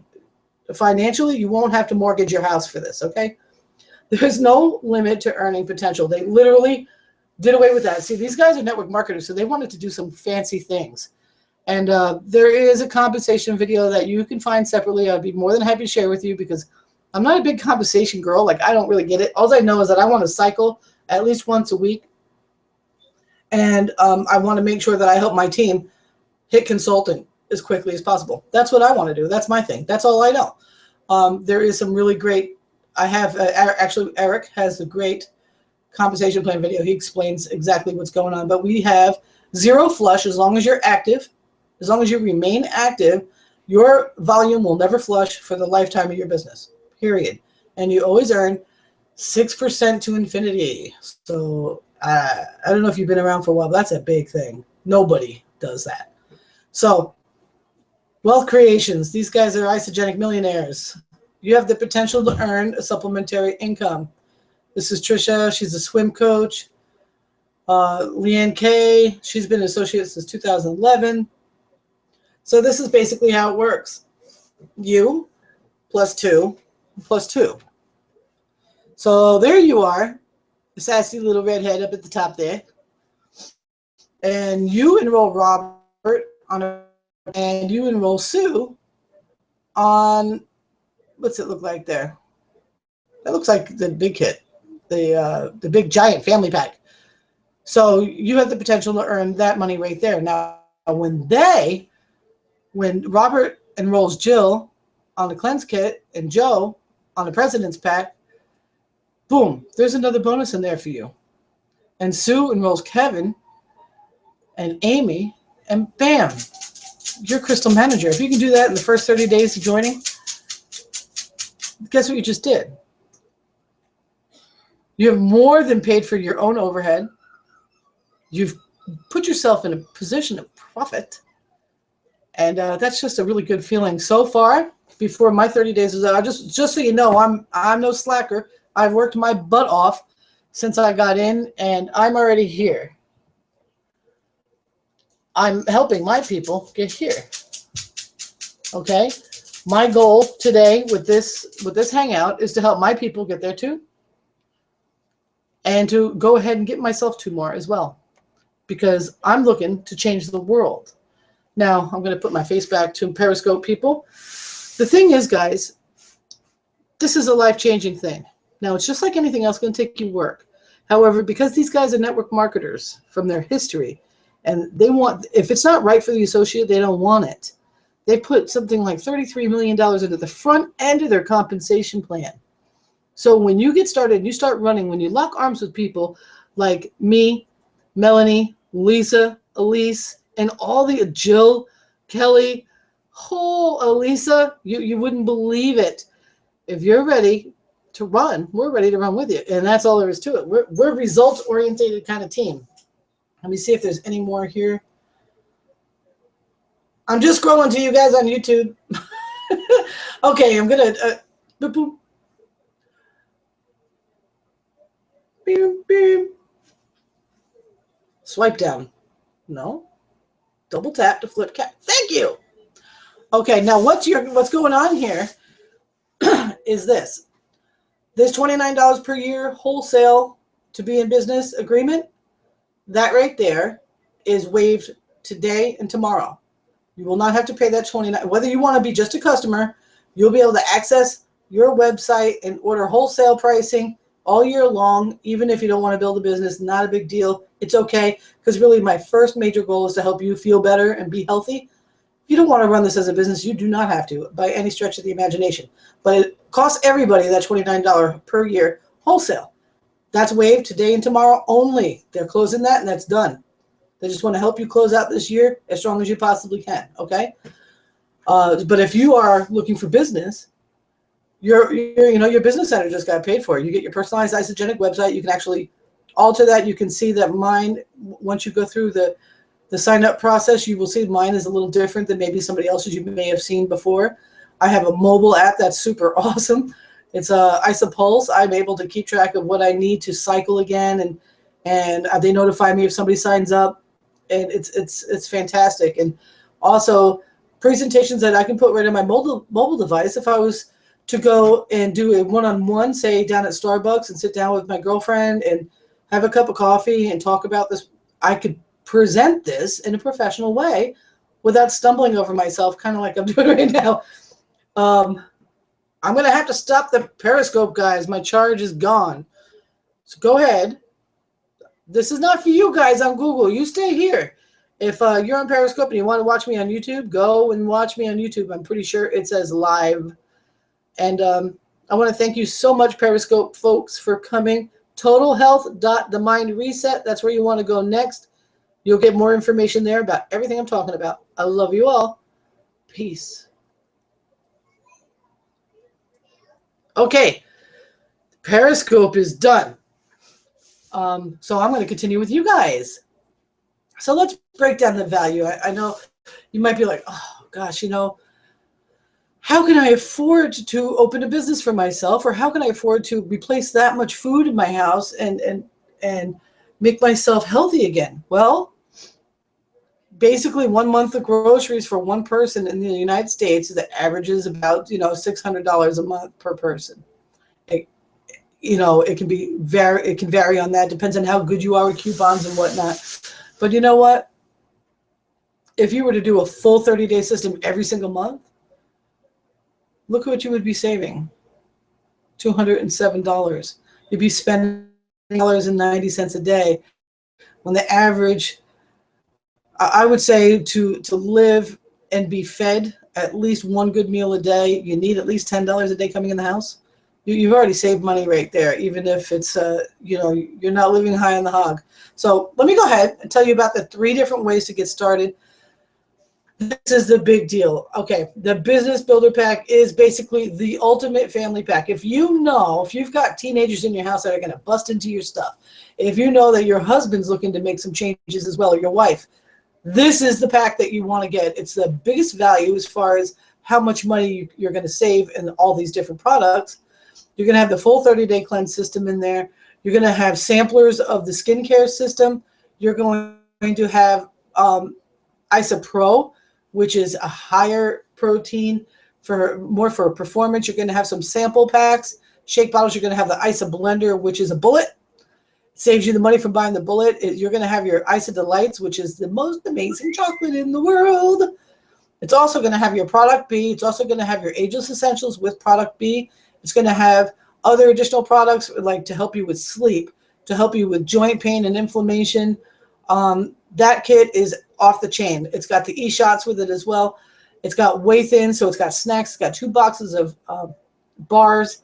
financially, you won't have to mortgage your house for this, okay? There's no limit to earning potential. They literally did away with that. See, these guys are network marketers, so they wanted to do some fancy things. And there is a compensation video that you can find separately. I'd be more than happy to share with you because I'm not a big compensation girl. Like, I don't really get it. All I know is that I want to cycle at least once a week. And I want to make sure that I help my team hit consultant as quickly as possible. That's what I want to do. That's my thing. That's all I know. There is some really great, I have, actually, Eric has a great compensation plan video. He explains exactly what's going on. But we have zero flush as long as you're active. As long as you remain active, your volume will never flush for the lifetime of your business, period. And you always earn 6% to infinity. So I don't know if you've been around for a while, but that's a big thing. Nobody does that. So wealth creations, these guys are isogenic millionaires. You have the potential to earn a supplementary income. This is Trisha. She's a swim coach. Leanne Kay, she's been an associate since 2011. So this is basically how it works. You plus 2 plus 2. So there you are, the sassy little redhead up at the top there. And you enroll Robert and you enroll Sue on, what's it look like there? That looks like the big kit, the big giant family pack. So you have the potential to earn that money right there. Now, when Robert enrolls Jill on the cleanse kit and Joe on the president's pack, boom, there's another bonus in there for you. And Sue enrolls Kevin and Amy, and bam, you're Crystal Manager. If you can do that in the first 30 days of joining, guess what you just did? You have more than paid for your own overhead. You've put yourself in a position of profit. And that's just a really good feeling. So far, before my 30 days is out, just so you know, I'm no slacker. I've worked my butt off since I got in, and I'm already here. I'm helping my people get here. Okay? My goal today with this hangout is to help my people get there too, and to go ahead and get myself 2 more as well, because I'm looking to change the world. Now, I'm going to put my face back to Periscope people. The thing is, guys, this is a life-changing thing. Now, it's just like anything else, going to take you work. However, because these guys are network marketers from their history, and they want, if it's not right for the associate, they don't want it. They put something like $33 million into the front end of their compensation plan. So when you get started and you start running, when you lock arms with people like me, Melanie, Lisa, Elise, and all the Jill, Kelly, Elisa, you wouldn't believe it. If you're ready to run, we're ready to run with you. And that's all there is to it. We're a results-oriented kind of team. Let me see if there's any more here. I'm just scrolling to you guys on YouTube. Okay, I'm going to... boop, boop. Beep, beep. Swipe down. No. Double tap to flip cap. Thank you. Okay, now what's going on here is this. This $29 per year wholesale to be in business agreement, that right there is waived today and tomorrow. You will not have to pay that $29. Whether you want to be just a customer, you'll be able to access your website and order wholesale pricing all year long, even if you don't want to build a business. Not a big deal. It's okay, because really my first major goal is to help you feel better and be healthy. If you don't want to run this as a business, you do not have to by any stretch of the imagination. But it costs everybody that $29 per year wholesale. That's waived today and tomorrow only. They're closing that, and that's done. They just want to help you close out this year as strong as you possibly can, okay? But if you are looking for business, your business center just got paid for. You get your personalized isogenic website. You can actually alter that. You can see that mine, once you go through the sign-up process, you will see mine is a little different than maybe somebody else's you may have seen before. I have a mobile app that's super awesome. It's IsaPulse. I'm able to keep track of what I need to cycle again, and they notify me if somebody signs up, and it's fantastic. And also presentations that I can put right on my mobile device. If I was to go and do a one-on-one, say down at Starbucks, and sit down with my girlfriend and have a cup of coffee and talk about this, I could present this in a professional way without stumbling over myself, kind of like I'm doing right now. I'm going to have to stop the Periscope, guys. My charge is gone. So go ahead. This is not for you guys on Google. You stay here. If you're on Periscope and you want to watch me on YouTube, go and watch me on YouTube. I'm pretty sure it says live. And I want to thank you so much, Periscope folks, for coming. Total Health. The Mind Reset. That's where you want to go next. You'll get more information there about everything I'm talking about. I love you all. Peace. Okay, Periscope is done. So I'm going to continue with you guys. So let's break down the value. I know you might be like, oh gosh, how can I afford to open a business for myself, or how can I afford to replace that much food in my house and make myself healthy again? Well, basically 1 month of groceries for one person in the United States that averages about $600 a month per person. It can vary on that. Depends on how good you are with coupons and whatnot. But you know what? If you were to do a full 30-day system every single month, look what you would be saving. $207. You'd be spending $90 a day. When the average, I would say to live and be fed at least one good meal a day, you need at least $10 a day coming in the house. You've already saved money right there, even if it's, you're not living high on the hog. So let me go ahead and tell you about the 3 different ways to get started. This is the big deal. Okay, the Business Builder Pack is basically the ultimate family pack. If you've got teenagers in your house that are going to bust into your stuff, if you know that your husband's looking to make some changes as well, or your wife, this is the pack that you want to get. It's the biggest value as far as how much money you're going to save in all these different products. You're going to have the full 30-day cleanse system in there. You're going to have samplers of the skincare system. You're going to have IsaPro, which is a higher protein more for performance. You're going to have some sample packs, shake bottles. You're going to have the Isa Blender, which is a bullet. Saves you the money from buying the bullet. You're going to have your Isa Delights, which is the most amazing chocolate in the world. It's also going to have your Product B. It's also going to have your Ageless Essentials with Product B. It's going to have other additional products like to help you with sleep, to help you with joint pain and inflammation. That kit is off the chain. It's got the e-shots with it as well. It's got Whey Thins, so it's got snacks. It's got 2 boxes of bars,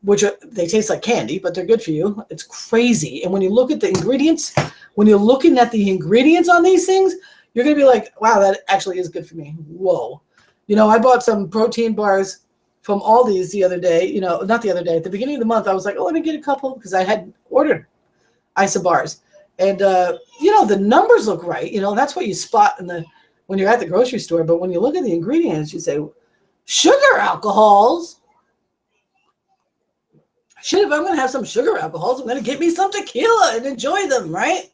which they taste like candy, but they're good for you. It's crazy. And when you look at the ingredients, when you're looking at the ingredients on these things, you're going to be like, wow, that actually is good for me. Whoa. I bought some protein bars from Aldi's the other day, not the other day, at the beginning of the month. I was like, oh, let me get a couple because I had ordered Isa bars. And, the numbers look right. That's what you spot when you're at the grocery store. But when you look at the ingredients, you say, sugar alcohols. Shit, if I'm going to have some sugar alcohols, I'm going to get me some tequila and enjoy them, right?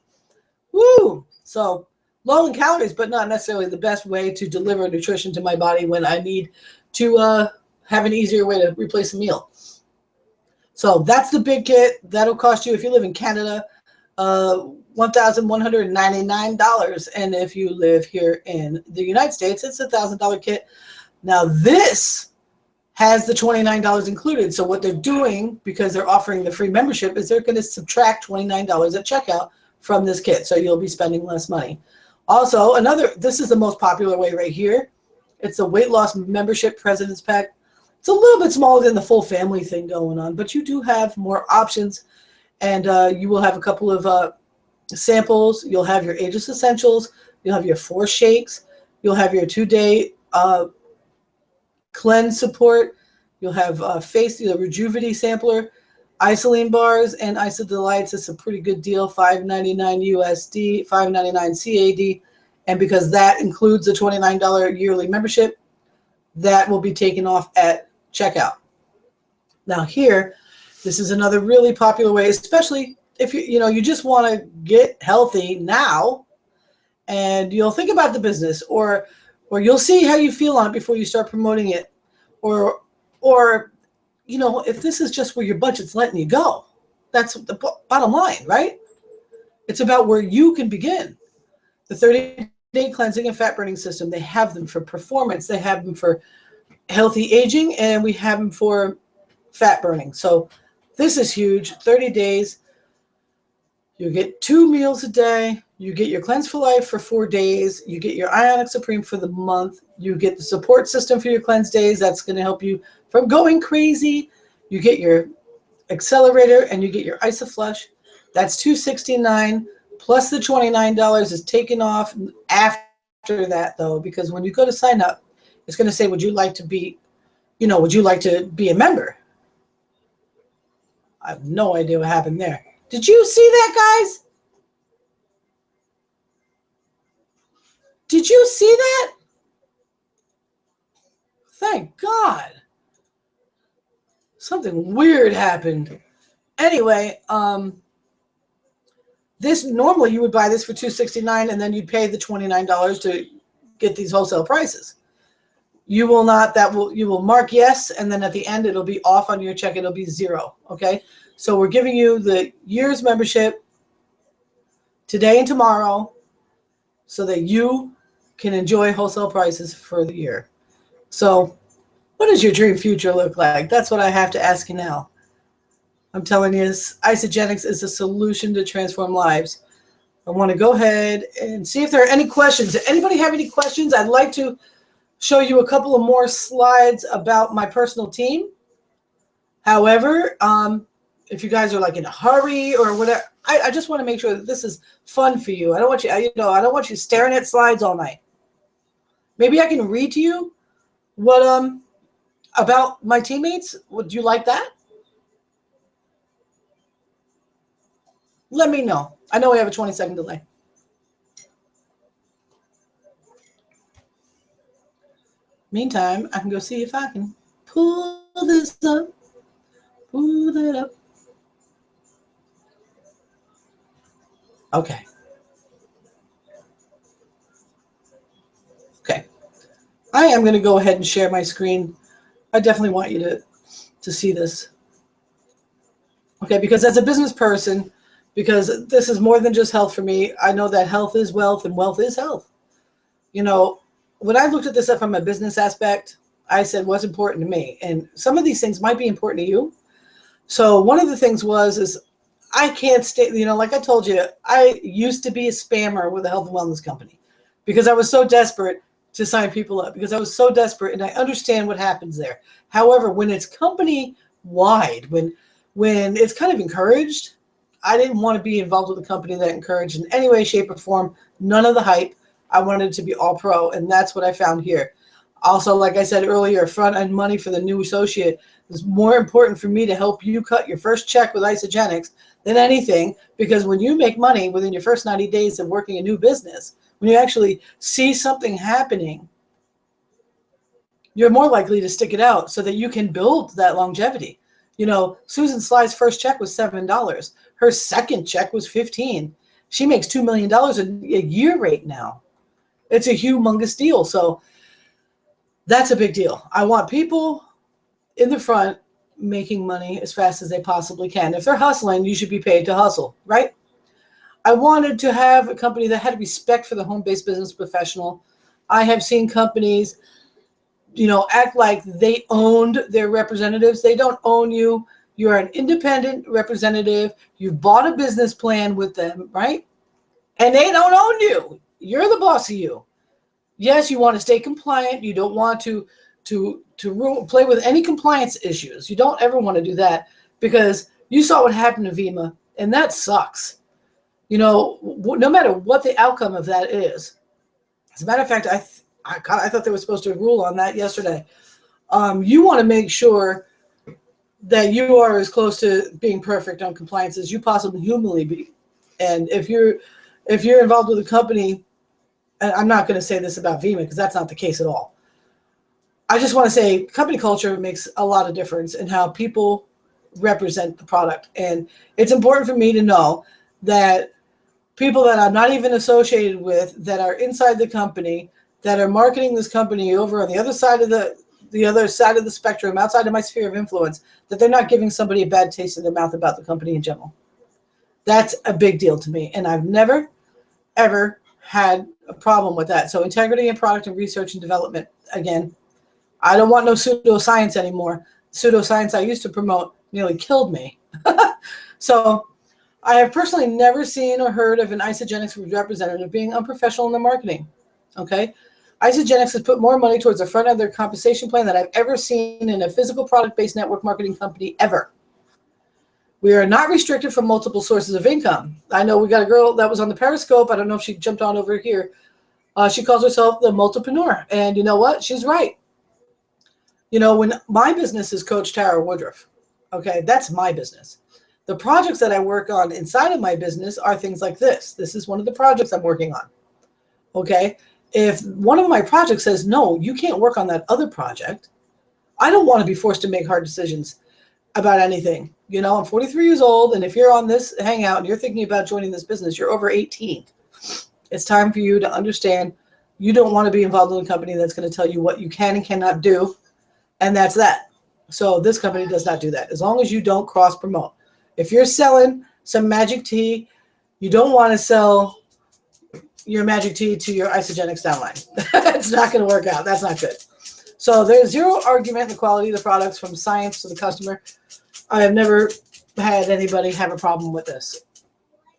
Woo! So low in calories, but not necessarily the best way to deliver nutrition to my body when I need to have an easier way to replace a meal. So that's the big kit. That'll cost you, if you live in Canada, $1,199. And if you live here in the United States, it's a $1,000 kit. Now this has the $29 included. So what they're doing, because they're offering the free membership, is they're going to subtract $29 at checkout from this kit. So you'll be spending less money. Also, this is the most popular way right here. It's a weight loss membership President's Pack. It's a little bit smaller than the full family thing going on, but you do have more options. And you will have a couple of samples. You'll have your Ageless Essentials. You'll have your 4 shakes. You'll have your 2-day cleanse support. You'll have the Rejuvity sampler, Isoline bars, and Isa Delights. It's a pretty good deal, $5.99 USD, $5.99 CAD. And because that includes the $29 yearly membership, that will be taken off at checkout. Now here, this is another really popular way, especially if you just want to get healthy now, and you'll think about the business, or you'll see how you feel on it before you start promoting it, or if this is just where your budget's letting you go. That's the bottom line, right? It's about where you can begin. The 30-day cleansing and fat burning system, they have them for performance, they have them for healthy aging, and we have them for fat burning. So this is huge. 30 days, you get 2 meals a day, you get your Cleanse for Life for 4 days, you get your Ionic Supreme for the month, you get the support system for your cleanse days. That's going to help you from going crazy. You get your accelerator and you get your IsoFlush. That's $269 plus the $29 is taken off after that, though, because when you go to sign up, it's going to say, would you like to be a member? I have no idea what happened there. Did you see that, guys? Did you see that? Thank God. Something weird happened. Anyway, this normally you would buy this for $269 and then you'd pay the $29 to get these wholesale prices. You will not. You will mark yes, and then at the end it'll be off on your check. It'll be $0. Okay. So we're giving you the year's membership today and tomorrow so that you can enjoy wholesale prices for the year. So what does your dream future look like? That's what I have to ask you now. I'm telling you, Isagenix is a solution to transform lives. I want to go ahead and see if there are any questions. Does anybody have any questions? I'd like to show you a couple of more slides about my personal team. However, if you guys are like in a hurry or whatever, I just want to make sure that this is fun for you. I don't want you, I don't want you staring at slides all night. Maybe I can read to you what about my teammates. Would you like that? Let me know. I know we have a 20-second delay. Meantime, I can go see if I can pull this up. Pull that up. Okay. Okay. I am going to go ahead and share my screen. I definitely want you to see this. Okay, because as a business person, because this is more than just health for me, I know that health is wealth and wealth is health. When I looked at this from a business aspect, I said what's important to me. And some of these things might be important to you. So one of the things is I can't stay, like I told you, I used to be a spammer with a health and wellness company because I was so desperate to sign people up, because I was so desperate, and I understand what happens there. However, when it's company wide, when it's kind of encouraged, I didn't want to be involved with a company that encouraged in any way, shape, or form, none of the hype. I wanted it to be all pro, and that's what I found here. Also, like I said earlier, front-end money for the new associate is more important for me to help you cut your first check with Isagenix than anything, because when you make money within your first 90 days of working a new business, when you actually see something happening, you're more likely to stick it out so that you can build that longevity. Susan Sly's first check was $7. Her second check was $15. She makes $2 million a year right now. It's a humongous deal. So that's a big deal. I want people in the front making money as fast as they possibly can. If they're hustling, you should be paid to hustle, right? I wanted to have a company that had respect for the home-based business professional. I have seen companies, act like they owned their representatives. They don't own you. You're an independent representative. You've bought a business plan with them, right? And they don't own you. You're the boss of you. Yes, you want to stay compliant. You don't want to play with any compliance issues. You don't ever want to do that, because you saw what happened to Vemma, and that sucks. No matter what the outcome of that is. As a matter of fact, I thought they were supposed to rule on that yesterday. You want to make sure that you are as close to being perfect on compliance as you possibly humanly be. And if you're involved with a company, and I'm not going to say this about Vemma because that's not the case at all. I just want to say company culture makes a lot of difference in how people represent the product. And it's important for me to know that people that I'm not even associated with, that are inside the company, that are marketing this company over on the other side of the spectrum, outside of my sphere of influence, that they're not giving somebody a bad taste in their mouth about the company in general. That's a big deal to me. And I've never, ever had a problem with that. So integrity in product and research and development. Again, I don't want no pseudoscience anymore. Pseudoscience I used to promote nearly killed me. So I have personally never seen or heard of an Isagenix representative being unprofessional in their marketing. Okay. Isagenix has put more money towards the front of their compensation plan than I've ever seen in a physical product-based network marketing company ever. We are not restricted from multiple sources of income. I know we got a girl that was on the Periscope. I don't know if she jumped on over here. She calls herself the multipreneur. And you know what? She's right. You know, when my business is Coach Tara Woodruff, okay, that's my business. The projects that I work on inside of my business are things like this. This is one of the projects I'm working on. Okay. If one of my projects says, no, you can't work on that other project, I don't want to be forced to make hard decisions about anything. You know, I'm 43 years old, and if you're on this hangout and you're thinking about joining this business, you're over 18. It's time for you to understand you don't want to be involved in a company that's going to tell you what you can and cannot do, and that's that. So this company does not do that. As long as you don't cross promote. If you're selling some magic tea, you don't want to sell your magic tea to your Isagenix downline. It's not going to work out. That's not good. So there's zero argument in the quality of the products from science to the customer. I have never had anybody have a problem with this,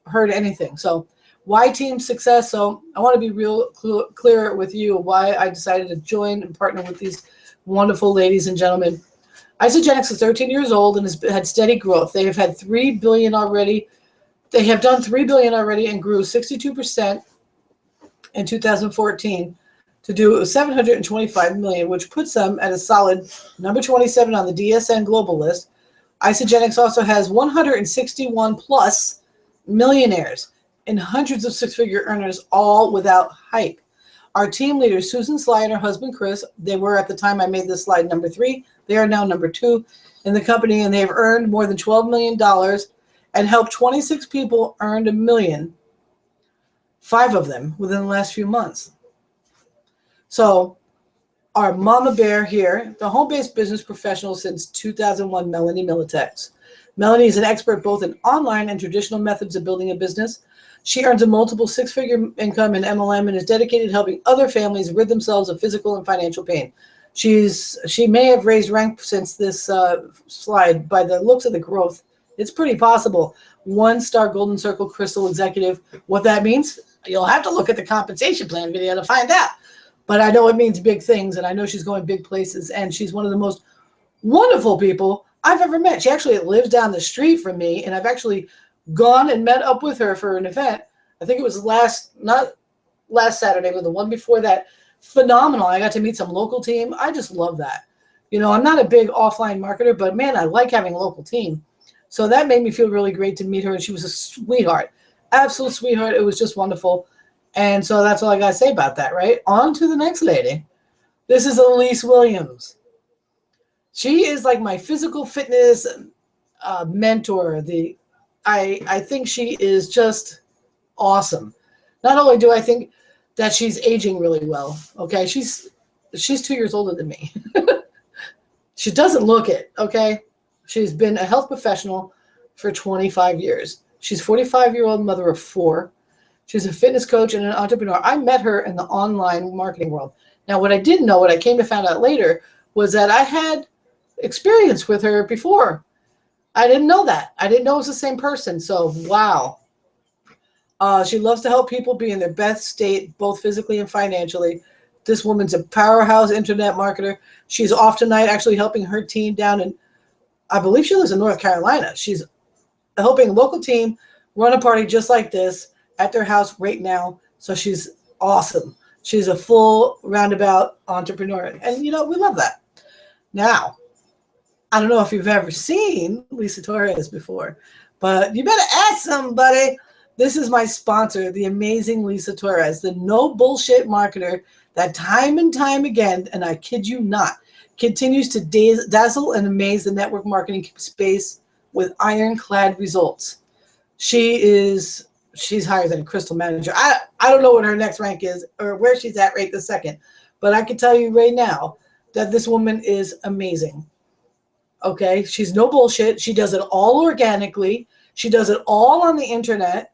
heard anything. So why team success? So I want to be real clear with you why I decided to join and partner with these wonderful ladies and gentlemen. Isagenix is 13 years old and has had steady growth. They have had $3 billion already. They have done $3 billion already and grew 62% in 2014 to do $725 million, which puts them at a solid number 27 on the DSN global list. Isagenix also has 161 plus millionaires and hundreds of six-figure earners, all without hype. Our team leaders, Susan Sly and her husband, Chris, they were at the time I made this slide number 3. They are now number 2 in the company, and they've earned more than $12 million and helped 26 people earn $1 million, 5 of them within the last few months. So our mama bear here, the home-based business professional since 2001, Melanie Militex. Melanie is an expert both in online and traditional methods of building a business. She earns a multiple six-figure income in MLM and is dedicated to helping other families rid themselves of physical and financial pain. She may have raised rank since this slide by the looks of the growth. It's pretty possible. 1-star Golden Circle Crystal Executive. What that means, you'll have to look at the compensation plan video to find out. But I know it means big things, and I know she's going big places, and she's one of the most wonderful people I've ever met. She actually lives down the street from me, and I've actually gone and met up with her for an event. I think it was not last Saturday, but the one before that. Phenomenal. I got to meet some local team. I just love that. You know, I'm not a big offline marketer, but man, I like having a local team. So that made me feel really great to meet her, and she was a sweetheart, absolute sweetheart. It was just wonderful. And so that's all I got to say about that, right? On to the next lady. This is Elise Williams. She is like my physical fitness mentor. I think she is just awesome. Not only do I think that she's aging really well, okay? She's 2 years older than me. She doesn't look it, okay? She's been a health professional for 25 years. She's a 45-year-old mother of 4. She's a fitness coach and an entrepreneur. I met her in the online marketing world. Now, what I didn't know, what I came to find out later, was that I had experience with her before. I didn't know that. I didn't know it was the same person. So, wow. She loves to help people be in their best state, both physically and financially. This woman's a powerhouse internet marketer. She's off tonight actually helping her team down in, I believe she lives in North Carolina. She's helping a local team run a party just like this at their house right now. So she's awesome. She's a full roundabout entrepreneur. And, you know, we love that. Now, I don't know if you've ever seen Lisa Torres before, but you better ask somebody, This is my sponsor, the amazing Lisa Torres, the no bullshit marketer that time and time again, and I kid you not, continues to dazzle and amaze the network marketing space with ironclad results. She's higher than a crystal manager. I don't know what her next rank is or where she's at right this second, but I can tell you right now that this woman is amazing. Okay, she's no bullshit. She does it all organically. She does it all on the internet.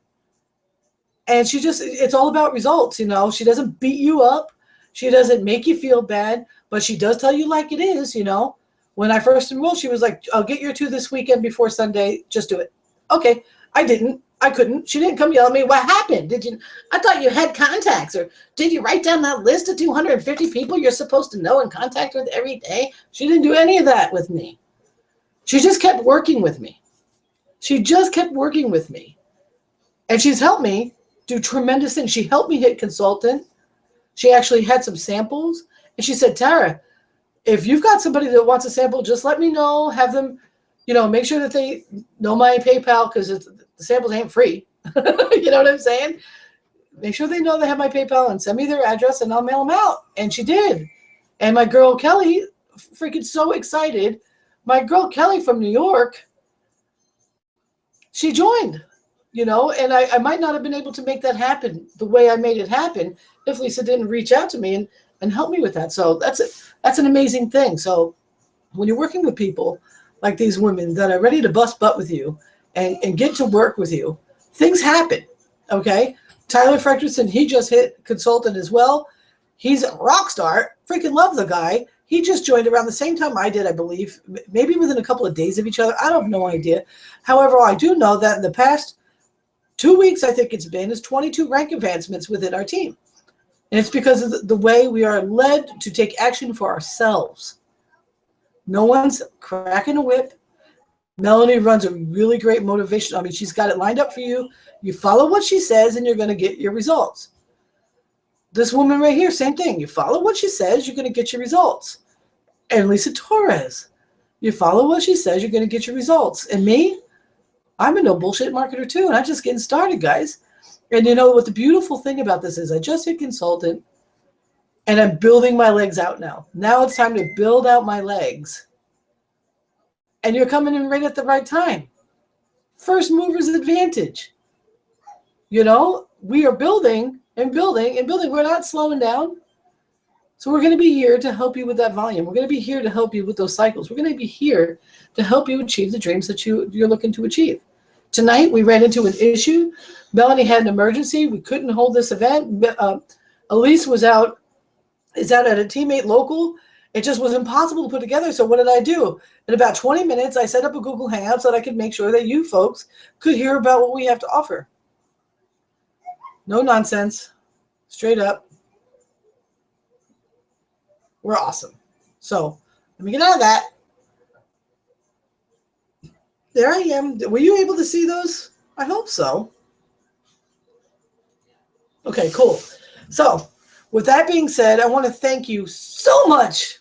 And it's all about results, you know. She doesn't beat you up. She doesn't make you feel bad, but she does tell you like it is, you know. When I first enrolled, she was like, I'll get your 2 this weekend before Sunday. Just do it. Okay. I didn't. I couldn't. She didn't come yell at me. What happened? I thought you had contacts, or did you write down that list of 250 people you're supposed to know and contact with every day? She didn't do any of that with me. She just kept working with me. She just kept working with me. And she's helped me do tremendous things. She helped me hit consultant. She actually had some samples. And she said, Tara, if you've got somebody that wants a sample, just let me know. Have them, you know, make sure that they know my PayPal, because the samples ain't free. You know what I'm saying? Make sure they know they have my PayPal and send me their address and I'll mail them out. And she did. And my girl Kelly, freaking so excited. My girl Kelly from New York, she joined, you know, and I might not have been able to make that happen the way I made it happen if Lisa didn't reach out to me and help me with that. So that's an amazing thing. So when you're working with people like these women that are ready to bust butt with you and get to work with you, things happen, okay? Tyler Fredrickson, he just hit consultant as well. He's a rock star. Freaking love the guy. He just joined around the same time I did, I believe, maybe within a couple of days of each other. I have no idea. However, I do know that in the past 2 weeks, I think it's been, is 22 rank advancements within our team. And it's because of the way we are led to take action for ourselves. No one's cracking a whip. Melanie runs a really great motivation. I mean, she's got it lined up for you. You follow what she says and you're going to get your results. This woman right here, same thing. You follow what she says, you're going to get your results. And Lisa Torres, you follow what she says, you're going to get your results. And me, I'm a no bullshit marketer too, and I'm just getting started, guys. And you know what the beautiful thing about this is? I just hit consultant, and I'm building my legs out now. Now it's time to build out my legs. And you're coming in right at the right time. First mover's advantage. You know, we are building and building and building. We're not slowing down. So we're going to be here to help you with that volume. We're going to be here to help you with those cycles. We're going to be here to help you achieve the dreams that you're looking to achieve. Tonight, we ran into an issue. Melanie had an emergency. We couldn't hold this event. Elise is out at a teammate local. It just was impossible to put together. So what did I do? In about 20 minutes, I set up a Google Hangout so that I could make sure that you folks could hear about what we have to offer. No nonsense. Straight up. We're awesome. So let me get out of that. There I am. Were you able to see those? I hope so. Okay, cool. So with that being said, I want to thank you so much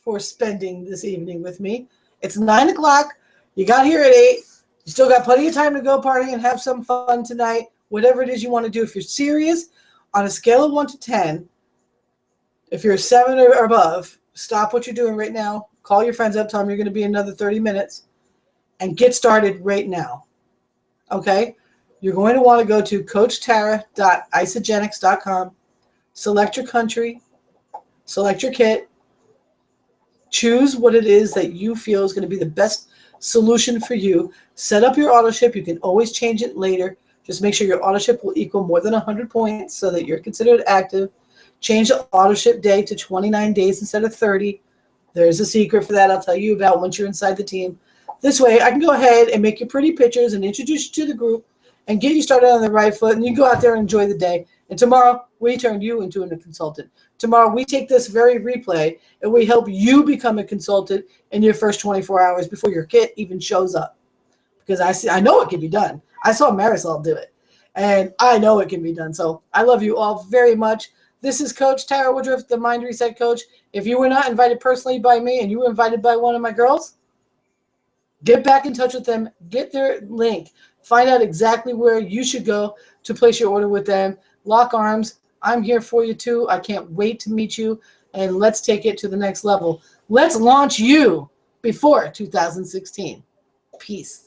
for spending this evening with me. It's 9 o'clock. You got here at 8. You still got plenty of time to go party and have some fun tonight. Whatever it is you want to do. If you're serious, on a scale of 1 to 10, if you're a 7 or above, stop what you're doing right now. Call your friends up. Tell them you're going to be another 30 minutes. And get started right now, okay? You're going to want to go to coachtara.isogenics.com, select your country, select your kit, choose what it is that you feel is going to be the best solution for you. Set up your auto ship. You can always change it later. Just make sure your auto ship will equal more than 100 points so that you're considered active. Change the auto ship day to 29 days instead of 30. There's a secret for that I'll tell you about once you're inside the team. This way, I can go ahead and make you pretty pictures and introduce you to the group and get you started on the right foot, and you can go out there and enjoy the day. And tomorrow, we turn you into a consultant. Tomorrow, we take this very replay, and we help you become a consultant in your first 24 hours before your kit even shows up. Because I know it can be done. I saw Marisol do it, and I know it can be done. So I love you all very much. This is Coach Tara Woodruff, the Mind Reset Coach. If you were not invited personally by me and you were invited by one of my girls, get back in touch with them. Get their link. Find out exactly where you should go to place your order with them. Lock arms. I'm here for you too. I can't wait to meet you, and let's take it to the next level. Let's launch you before 2016. Peace.